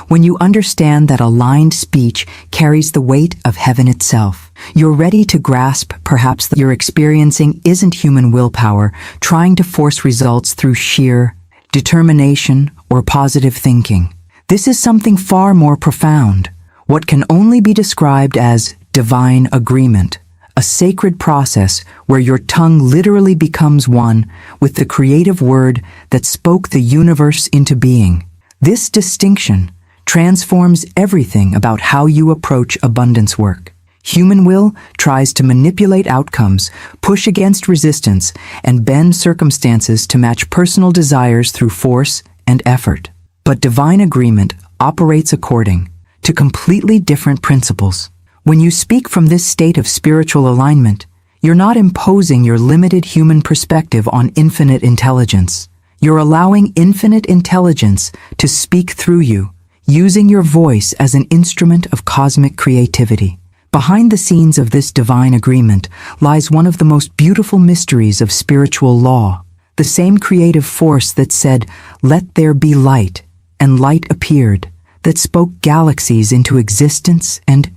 when you understand that aligned speech carries the weight of heaven itself, you're ready to grasp perhaps that you're experiencing isn't human willpower trying to force results through sheer determination or positive thinking. This is something far more profound, what can only be described as divine agreement, a sacred process where your tongue literally becomes one with the creative word that spoke the universe into being. This distinction transforms everything about how you approach abundance work. Human will tries to manipulate outcomes, push against resistance, and bend circumstances to match personal desires through force and effort. But divine agreement operates according to completely different principles. When you speak from this state of spiritual alignment, you're not imposing your limited human perspective on infinite intelligence. You're allowing infinite intelligence to speak through you, using your voice as an instrument of cosmic creativity. Behind the scenes of this divine agreement lies one of the most beautiful mysteries of spiritual law, the same creative force that said, "Let there be light," and light appeared, that spoke galaxies into existence and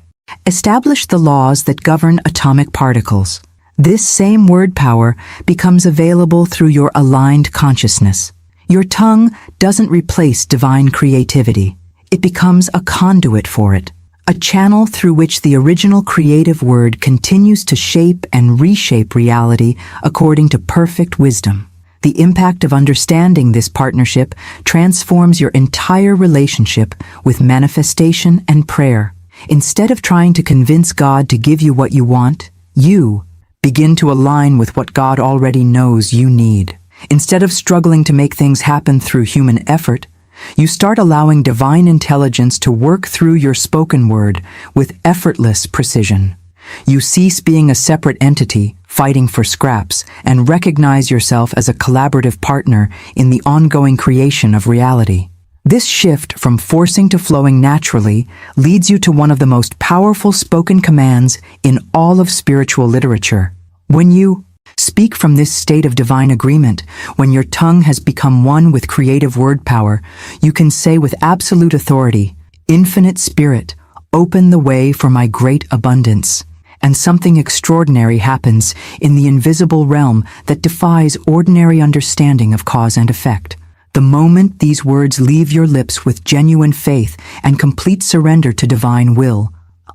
established the laws that govern atomic particles. This same word power becomes available through your aligned consciousness. Your tongue doesn't replace divine creativity. It becomes a conduit for it, a channel through which the original creative word continues to shape and reshape reality according to perfect wisdom. The impact of understanding this partnership transforms your entire relationship with manifestation and prayer. Instead of trying to convince God to give you what you want, you begin to align with what God already knows you need. Instead of struggling to make things happen through human effort, you start allowing divine intelligence to work through your spoken word with effortless precision. You cease being a separate entity, fighting for scraps, and recognize yourself as a collaborative partner in the ongoing creation of reality. This shift from forcing to flowing naturally leads you to one of the most powerful spoken commands in all of spiritual literature. When you speak from this state of divine agreement, when your tongue has become one with creative word power, you can say with absolute authority, "Infinite Spirit, open the way for my great abundance." And something extraordinary happens in the invisible realm that defies ordinary understanding of cause and effect. The moment these words leave your lips with genuine faith and complete surrender to divine will,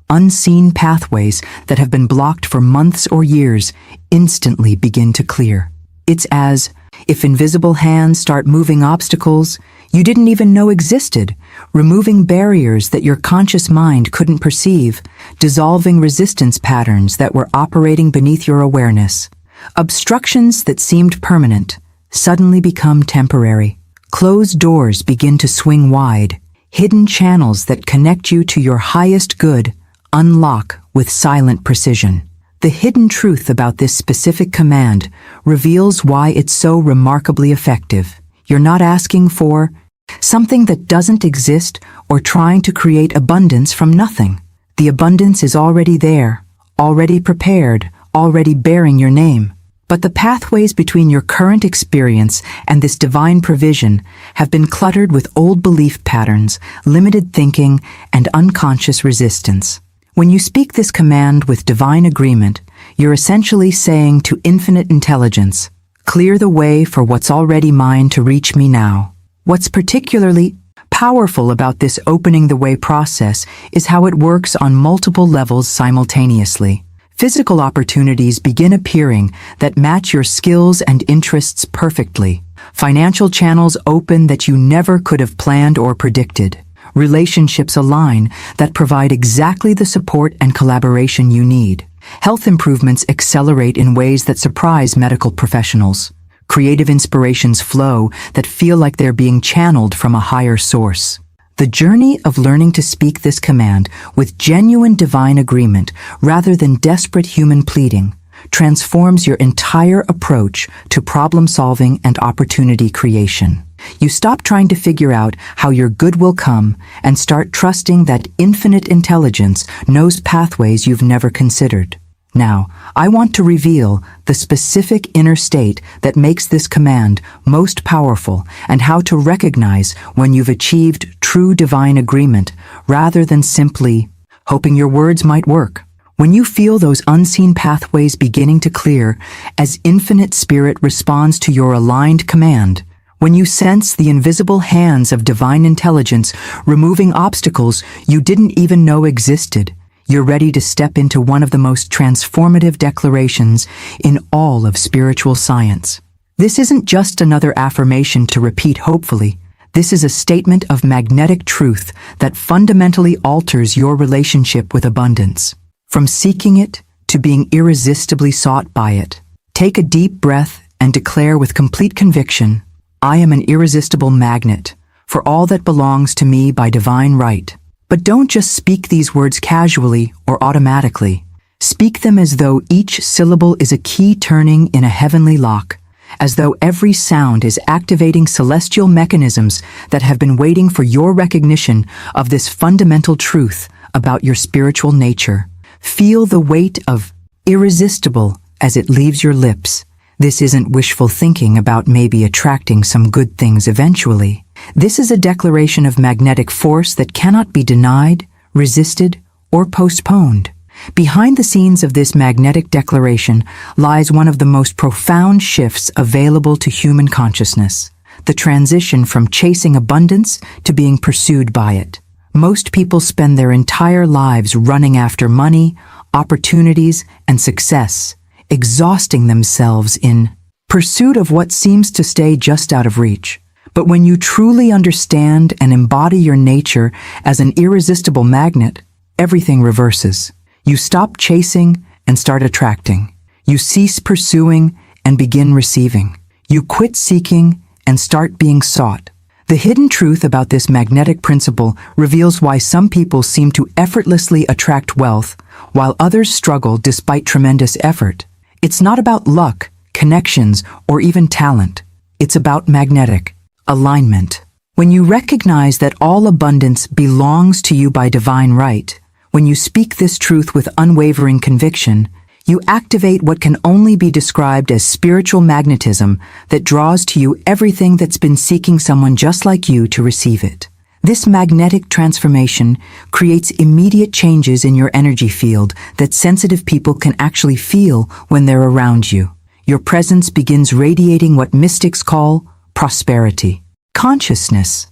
unseen pathways that have been blocked for months or years instantly begin to clear. It's as if invisible hands start moving obstacles you didn't even know existed, removing barriers that your conscious mind couldn't perceive, dissolving resistance patterns that were operating beneath your awareness. Obstructions that seemed permanent suddenly become temporary. Closed doors begin to swing wide. Hidden channels that connect you to your highest good unlock with silent precision. The hidden truth about this specific command reveals why it's so remarkably effective. You're not asking for something that doesn't exist or trying to create abundance from nothing. The abundance is already there, already prepared, already bearing your name. But the pathways between your current experience and this divine provision have been cluttered with old belief patterns, limited thinking, and unconscious resistance. When you speak this command with divine agreement, you're essentially saying to infinite intelligence, "Clear the way for what's already mine to reach me now." What's particularly powerful about this opening the way process is how it works on multiple levels simultaneously. Physical opportunities begin appearing that match your skills and interests perfectly. Financial channels open that you never could have planned or predicted. Relationships align that provide exactly the support and collaboration you need. Health improvements accelerate in ways that surprise medical professionals. Creative inspirations flow that feel like they're being channeled from a higher source. The journey of learning to speak this command with genuine divine agreement rather than desperate human pleading transforms your entire approach to problem solving and opportunity creation. You stop trying to figure out how your good will come and start trusting that infinite intelligence knows pathways you've never considered. Now, I want to reveal the specific inner state that makes this command most powerful and how to recognize when you've achieved true divine agreement rather than simply hoping your words might work. When you feel those unseen pathways beginning to clear as infinite spirit responds to your aligned command, when you sense the invisible hands of divine intelligence removing obstacles you didn't even know existed, you're ready to step into one of the most transformative declarations in all of spiritual science. This isn't just another affirmation to repeat hopefully. This is a statement of magnetic truth that fundamentally alters your relationship with abundance. From seeking it to being irresistibly sought by it. Take a deep breath and declare with complete conviction, "I am an irresistible magnet for all that belongs to me by divine right." But don't just speak these words casually or automatically. Speak them as though each syllable is a key turning in a heavenly lock, as though every sound is activating celestial mechanisms that have been waiting for your recognition of this fundamental truth about your spiritual nature. Feel the weight of irresistible as it leaves your lips. This isn't wishful thinking about maybe attracting some good things eventually. This is a declaration of magnetic force that cannot be denied, resisted, or postponed. Behind the scenes of this magnetic declaration lies one of the most profound shifts available to human consciousness, the transition from chasing abundance to being pursued by it. Most people spend their entire lives running after money, opportunities, and success, exhausting themselves in pursuit of what seems to stay just out of reach. But when you truly understand and embody your nature as an irresistible magnet, everything reverses. You stop chasing and start attracting. You cease pursuing and begin receiving. You quit seeking and start being sought. The hidden truth about this magnetic principle reveals why some people seem to effortlessly attract wealth, while others struggle despite tremendous effort. It's not about luck, connections, or even talent. It's about magnetic alignment. When you recognize that all abundance belongs to you by divine right, when you speak this truth with unwavering conviction, you activate what can only be described as spiritual magnetism that draws to you everything that's been seeking someone just like you to receive it. This magnetic transformation creates immediate changes in your energy field that sensitive people can actually feel when they're around you. Your presence begins radiating what mystics call prosperity, consciousness,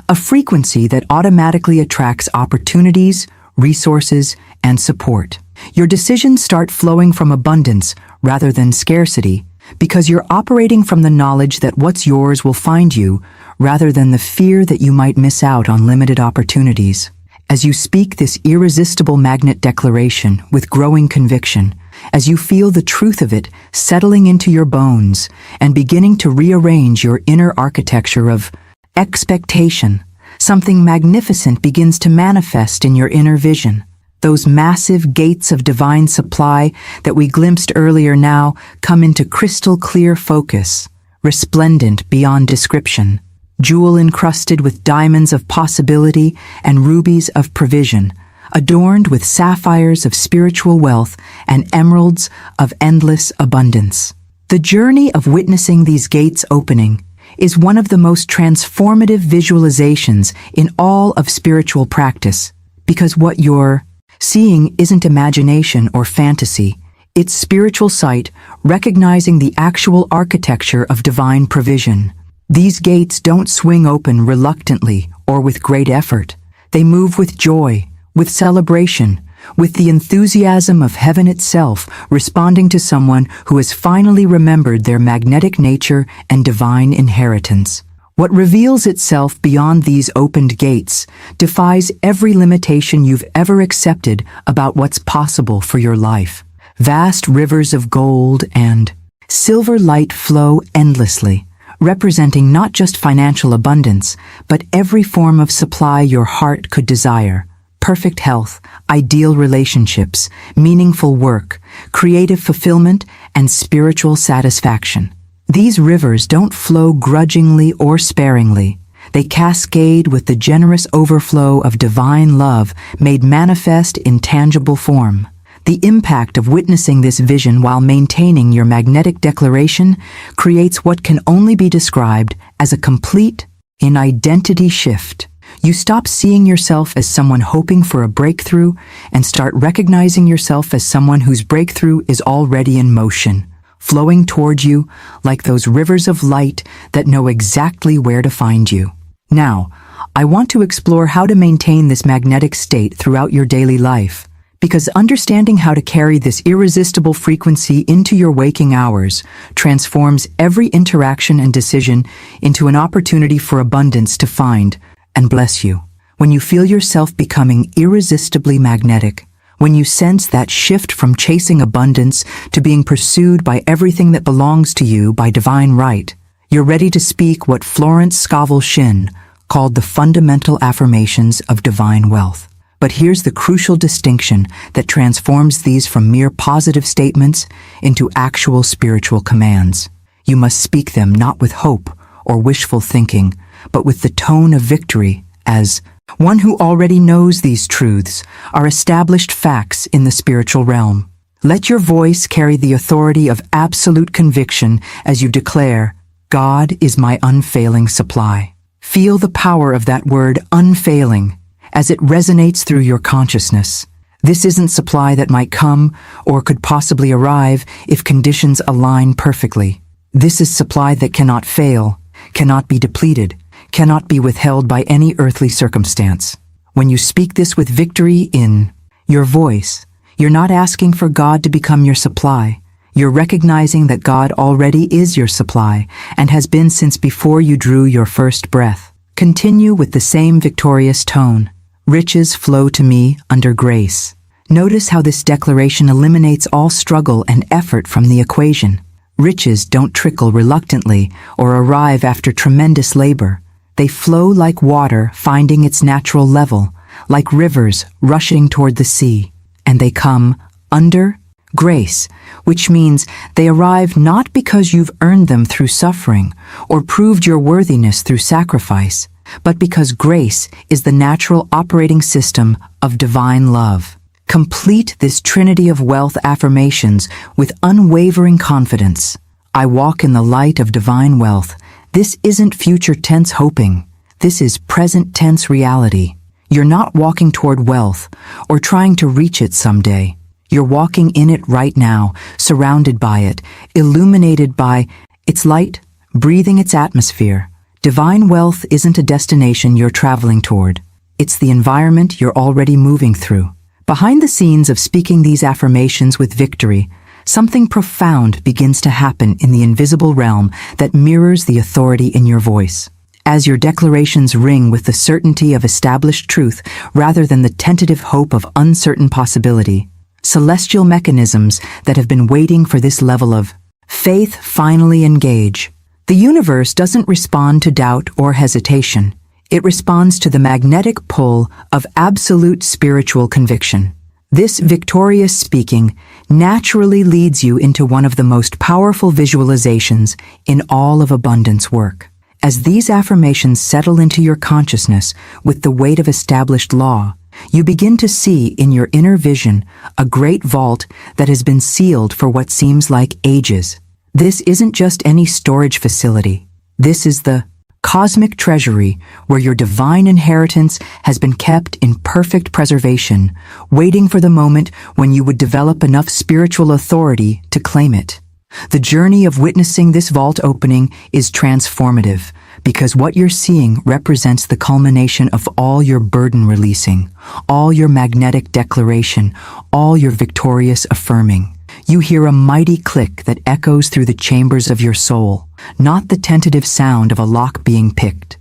a frequency that automatically attracts opportunities, resources, and support. Your decisions start flowing from abundance rather than scarcity because you're operating from the knowledge that what's yours will find you rather than the fear that you might miss out on limited opportunities. As you speak this irresistible magnet declaration with growing conviction, as you feel the truth of it settling into your bones and beginning to rearrange your inner architecture of expectation, something magnificent begins to manifest in your inner vision. Those massive gates of divine supply that we glimpsed earlier now come into crystal clear focus, resplendent beyond description, jewel-encrusted with diamonds of possibility and rubies of provision, adorned with sapphires of spiritual wealth and emeralds of endless abundance. The journey of witnessing these gates opening is one of the most transformative visualizations in all of spiritual practice, because what you're seeing isn't imagination or fantasy, it's spiritual sight recognizing the actual architecture of divine provision. These gates don't swing open reluctantly or with great effort. They move with joy, with celebration, with the enthusiasm of heaven itself responding to someone who has finally remembered their magnetic nature and divine inheritance. What reveals itself beyond these opened gates defies every limitation you've ever accepted about what's possible for your life. Vast rivers of gold and silver light flow endlessly, representing not just financial abundance, but every form of supply your heart could desire. Perfect health, ideal relationships, meaningful work, creative fulfillment, and spiritual satisfaction. These rivers don't flow grudgingly or sparingly. They cascade with the generous overflow of divine love made manifest in tangible form. The impact of witnessing this vision while maintaining your magnetic declaration creates what can only be described as a complete identity shift. You stop seeing yourself as someone hoping for a breakthrough and start recognizing yourself as someone whose breakthrough is already in motion, flowing towards you like those rivers of light that know exactly where to find you. Now, I want to explore how to maintain this magnetic state throughout your daily life, because understanding how to carry this irresistible frequency into your waking hours transforms every interaction and decision into an opportunity for abundance to find and bless you. When you feel yourself becoming irresistibly magnetic, when you sense that shift from chasing abundance to being pursued by everything that belongs to you by divine right, you're ready to speak what Florence Scovel Shinn called the fundamental affirmations of divine wealth. But here's the crucial distinction that transforms these from mere positive statements into actual spiritual commands. You must speak them not with hope or wishful thinking, but with the tone of victory, as one who already knows these truths are established facts in the spiritual realm. Let your voice carry the authority of absolute conviction as you declare, God is my unfailing supply. Feel the power of that word unfailing as it resonates through your consciousness. This isn't supply that might come or could possibly arrive if conditions align perfectly. This is supply that cannot fail, cannot be depleted, cannot be withheld by any earthly circumstance. When you speak this with victory in your voice, you're not asking for God to become your supply. You're recognizing that God already is your supply and has been since before you drew your first breath. Continue with the same victorious tone. Riches flow to me under grace. Notice how this declaration eliminates all struggle and effort from the equation. Riches don't trickle reluctantly or arrive after tremendous labor. They flow like water finding its natural level, like rivers rushing toward the sea. And they come under grace, which means they arrive not because you've earned them through suffering or proved your worthiness through sacrifice, but because grace is the natural operating system of divine love. Complete this trinity of wealth affirmations with unwavering confidence. I walk in the light of divine wealth. This isn't future tense hoping. This is present tense reality. You're not walking toward wealth or trying to reach it someday. You're walking in it right now, surrounded by it, illuminated by its light, breathing its atmosphere. Divine wealth isn't a destination you're traveling toward. It's the environment you're already moving through. Behind the scenes of speaking these affirmations with victory, something profound begins to happen in the invisible realm that mirrors the authority in your voice. As your declarations ring with the certainty of established truth rather than the tentative hope of uncertain possibility, celestial mechanisms that have been waiting for this level of faith finally engage. The universe doesn't respond to doubt or hesitation. It responds to the magnetic pull of absolute spiritual conviction. This victorious speaking naturally leads you into one of the most powerful visualizations in all of abundance work. As these affirmations settle into your consciousness with the weight of established law, you begin to see in your inner vision a great vault that has been sealed for what seems like ages. This isn't just any storage facility. This is the cosmic treasury where your divine inheritance has been kept in perfect preservation, waiting for the moment when you would develop enough spiritual authority to claim it. The journey of witnessing this vault opening is transformative because what you're seeing represents the culmination of all your burden releasing, all your magnetic declaration, all your victorious affirming. You hear a mighty click that echoes through the chambers of your soul, not the tentative sound of a lock being picked,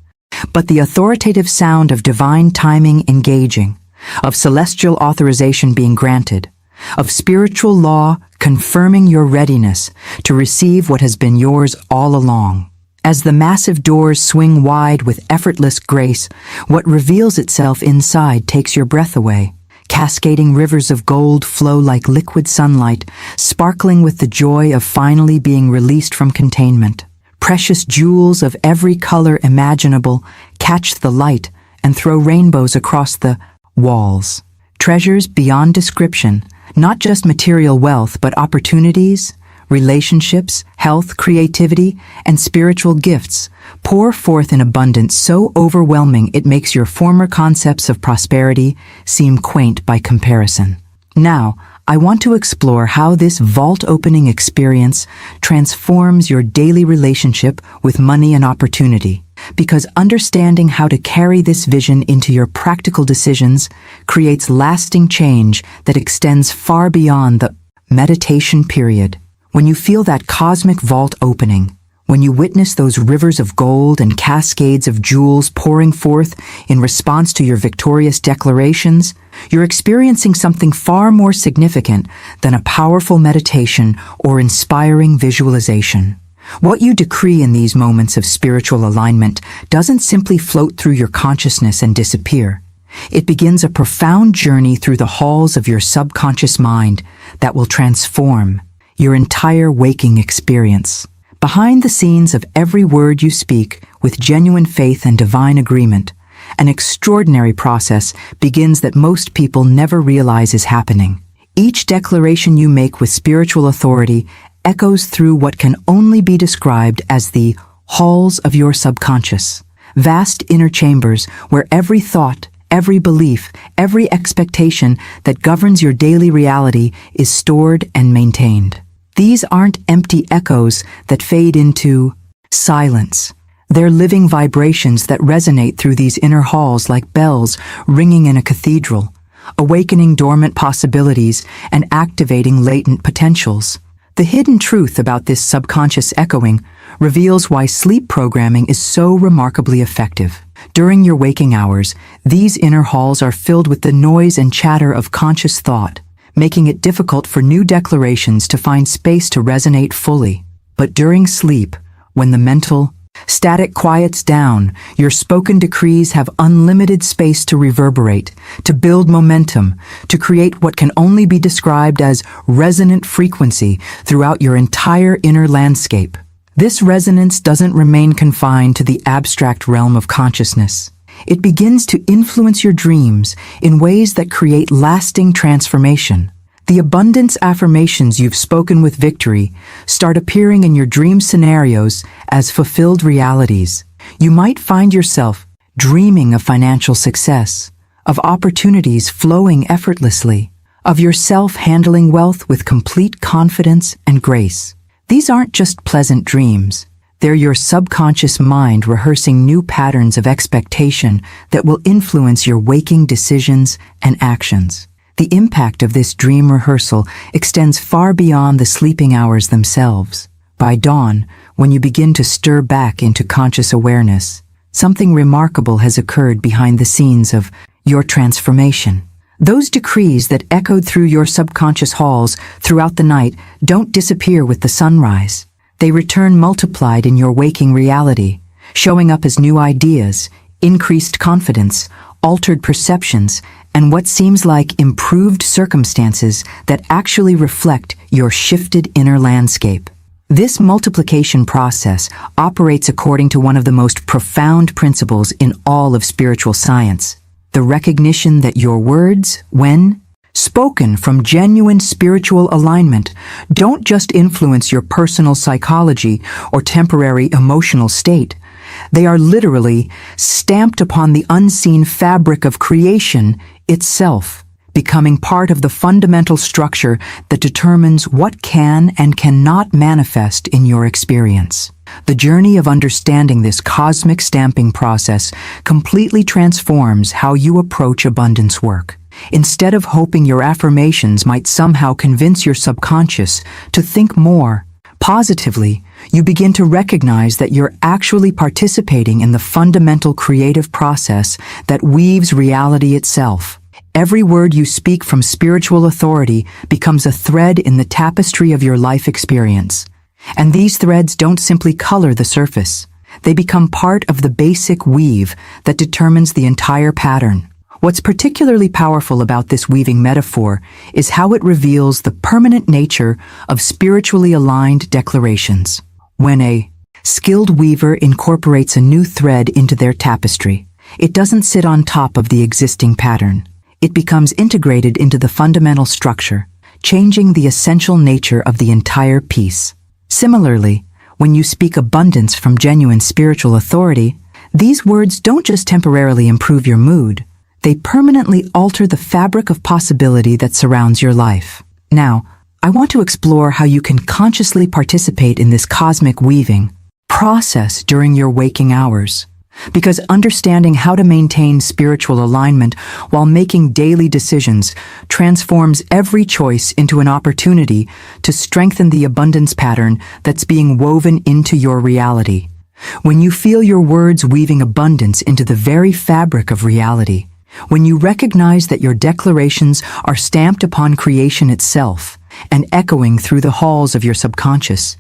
but the authoritative sound of divine timing engaging, of celestial authorization being granted, of spiritual law confirming your readiness to receive what has been yours all along. As the massive doors swing wide with effortless grace, what reveals itself inside takes your breath away. Cascading rivers of gold flow like liquid sunlight, sparkling with the joy of finally being released from containment. Precious jewels of every color imaginable catch the light and throw rainbows across the walls. Treasures beyond description, not just material wealth, but opportunities, relationships, health, creativity, and spiritual gifts pour forth in abundance so overwhelming it makes your former concepts of prosperity seem quaint by comparison. Now, I want to explore how this vault-opening experience transforms your daily relationship with money and opportunity, because understanding how to carry this vision into your practical decisions creates lasting change that extends far beyond the meditation period. When you feel that cosmic vault opening, when you witness those rivers of gold and cascades of jewels pouring forth in response to your victorious declarations, you're experiencing something far more significant than a powerful meditation or inspiring visualization. What you decree in these moments of spiritual alignment doesn't simply float through your consciousness and disappear. It begins a profound journey through the halls of your subconscious mind that will transform your entire waking experience. Behind the scenes of every word you speak with genuine faith and divine agreement, an extraordinary process begins that most people never realize is happening. Each declaration you make with spiritual authority echoes through what can only be described as the halls of your subconscious, vast inner chambers where every thought, every belief, every expectation that governs your daily reality is stored and maintained. These aren't empty echoes that fade into silence. They're living vibrations that resonate through these inner halls like bells ringing in a cathedral, awakening dormant possibilities and activating latent potentials. The hidden truth about this subconscious echoing reveals why sleep programming is so remarkably effective. During your waking hours, these inner halls are filled with the noise and chatter of conscious thought, making it difficult for new declarations to find space to resonate fully. But during sleep, when the mental static quiets down, your spoken decrees have unlimited space to reverberate, to build momentum, to create what can only be described as resonant frequency throughout your entire inner landscape. This resonance doesn't remain confined to the abstract realm of consciousness. It begins to influence your dreams in ways that create lasting transformation. The abundance affirmations you've spoken with victory start appearing in your dream scenarios as fulfilled realities. You might find yourself dreaming of financial success, of opportunities flowing effortlessly, of yourself handling wealth with complete confidence and grace. These aren't just pleasant dreams. They're your subconscious mind rehearsing new patterns of expectation that will influence your waking decisions and actions. The impact of this dream rehearsal extends far beyond the sleeping hours themselves. By dawn, when you begin to stir back into conscious awareness, something remarkable has occurred behind the scenes of your transformation. Those decrees that echoed through your subconscious halls throughout the night don't disappear with the sunrise. They return multiplied in your waking reality, showing up as new ideas, increased confidence, altered perceptions, and what seems like improved circumstances that actually reflect your shifted inner landscape. This multiplication process operates according to one of the most profound principles in all of spiritual science: the recognition that your words, when spoken from genuine spiritual alignment, don't just influence your personal psychology or temporary emotional state. They are literally stamped upon the unseen fabric of creation itself, becoming part of the fundamental structure that determines what can and cannot manifest in your experience. The journey of understanding this cosmic stamping process completely transforms how you approach abundance work. Instead of hoping your affirmations might somehow convince your subconscious to think more positively, you begin to recognize that you're actually participating in the fundamental creative process that weaves reality itself. Every word you speak from spiritual authority becomes a thread in the tapestry of your life experience. And these threads don't simply color the surface. They become part of the basic weave that determines the entire pattern. What's particularly powerful about this weaving metaphor is how it reveals the permanent nature of spiritually aligned declarations. When a skilled weaver incorporates a new thread into their tapestry, it doesn't sit on top of the existing pattern. It becomes integrated into the fundamental structure, changing the essential nature of the entire piece. Similarly, when you speak abundance from genuine spiritual authority, these words don't just temporarily improve your mood. They permanently alter the fabric of possibility that surrounds your life. Now, I want to explore how you can consciously participate in this cosmic weaving process during your waking hours. Because understanding how to maintain spiritual alignment while making daily decisions transforms every choice into an opportunity to strengthen the abundance pattern that's being woven into your reality. When you feel your words weaving abundance into the very fabric of reality, when you recognize that your declarations are stamped upon creation itself and echoing through the halls of your subconscious,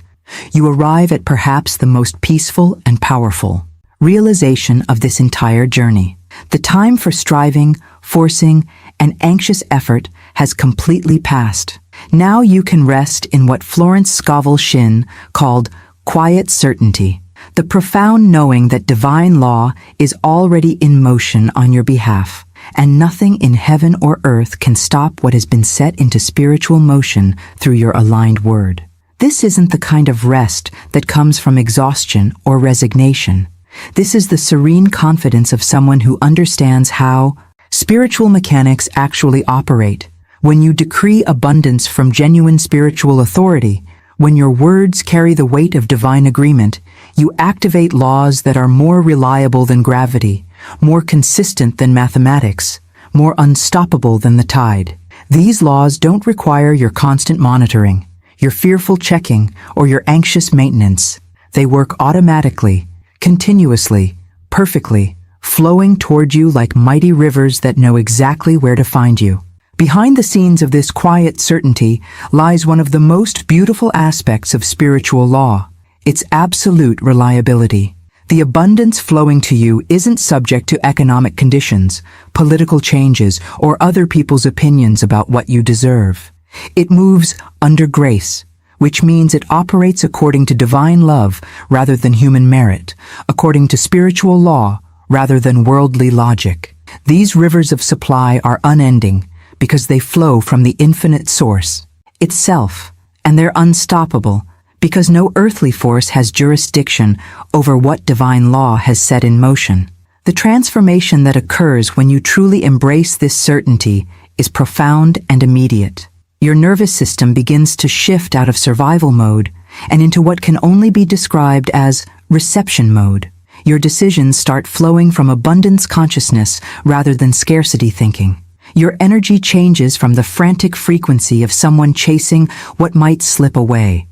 you arrive at perhaps the most peaceful and powerful realization of this entire journey. The time for striving, forcing, and anxious effort has completely passed. Now you can rest in what Florence Scovel Shinn called quiet certainty, the profound knowing that divine law is already in motion on your behalf, and nothing in heaven or earth can stop what has been set into spiritual motion through your aligned word. This isn't the kind of rest that comes from exhaustion or resignation. This is the serene confidence of someone who understands how spiritual mechanics actually operate. When you decree abundance from genuine spiritual authority, when your words carry the weight of divine agreement, you activate laws that are more reliable than gravity, more consistent than mathematics, more unstoppable than the tide. These laws don't require your constant monitoring, your fearful checking, or your anxious maintenance. They work automatically, continuously, perfectly, flowing toward you like mighty rivers that know exactly where to find you. Behind the scenes of this quiet certainty lies one of the most beautiful aspects of spiritual law, its absolute reliability. The abundance flowing to you isn't subject to economic conditions, political changes, or other people's opinions about what you deserve. It moves under grace, which means it operates according to divine love rather than human merit, according to spiritual law rather than worldly logic. These rivers of supply are unending because they flow from the infinite source itself, and they're unstoppable because no earthly force has jurisdiction over what divine law has set in motion. The transformation that occurs when you truly embrace this certainty is profound and immediate. Your nervous system begins to shift out of survival mode and into what can only be described as reception mode. Your decisions start flowing from abundance consciousness rather than scarcity thinking. Your energy changes from the frantic frequency of someone chasing what might slip away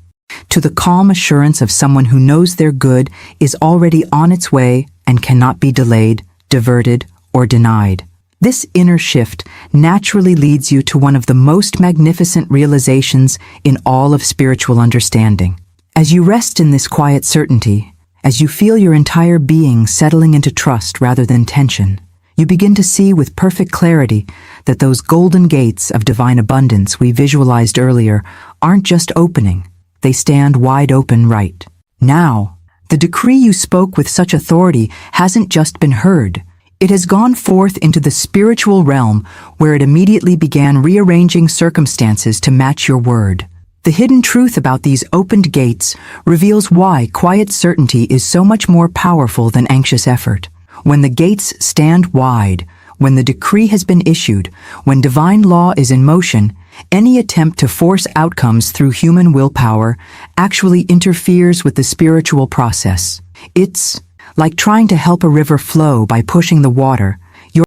to the calm assurance of someone who knows their good is already on its way and cannot be delayed, diverted, or denied. This inner shift naturally leads you to one of the most magnificent realizations in all of spiritual understanding. As you rest in this quiet certainty, as you feel your entire being settling into trust rather than tension, You begin to see with perfect clarity that those golden gates of divine abundance we visualized earlier aren't just opening, they stand wide open right now. The decree you spoke with such authority hasn't just been heard. It has gone forth into the spiritual realm where it immediately began rearranging circumstances to match your word. The hidden truth about these opened gates reveals why quiet certainty is so much more powerful than anxious effort. When the gates stand wide, when the decree has been issued, when divine law is in motion, any attempt to force outcomes through human willpower actually interferes with the spiritual process. It's like trying to help a river flow by pushing the water,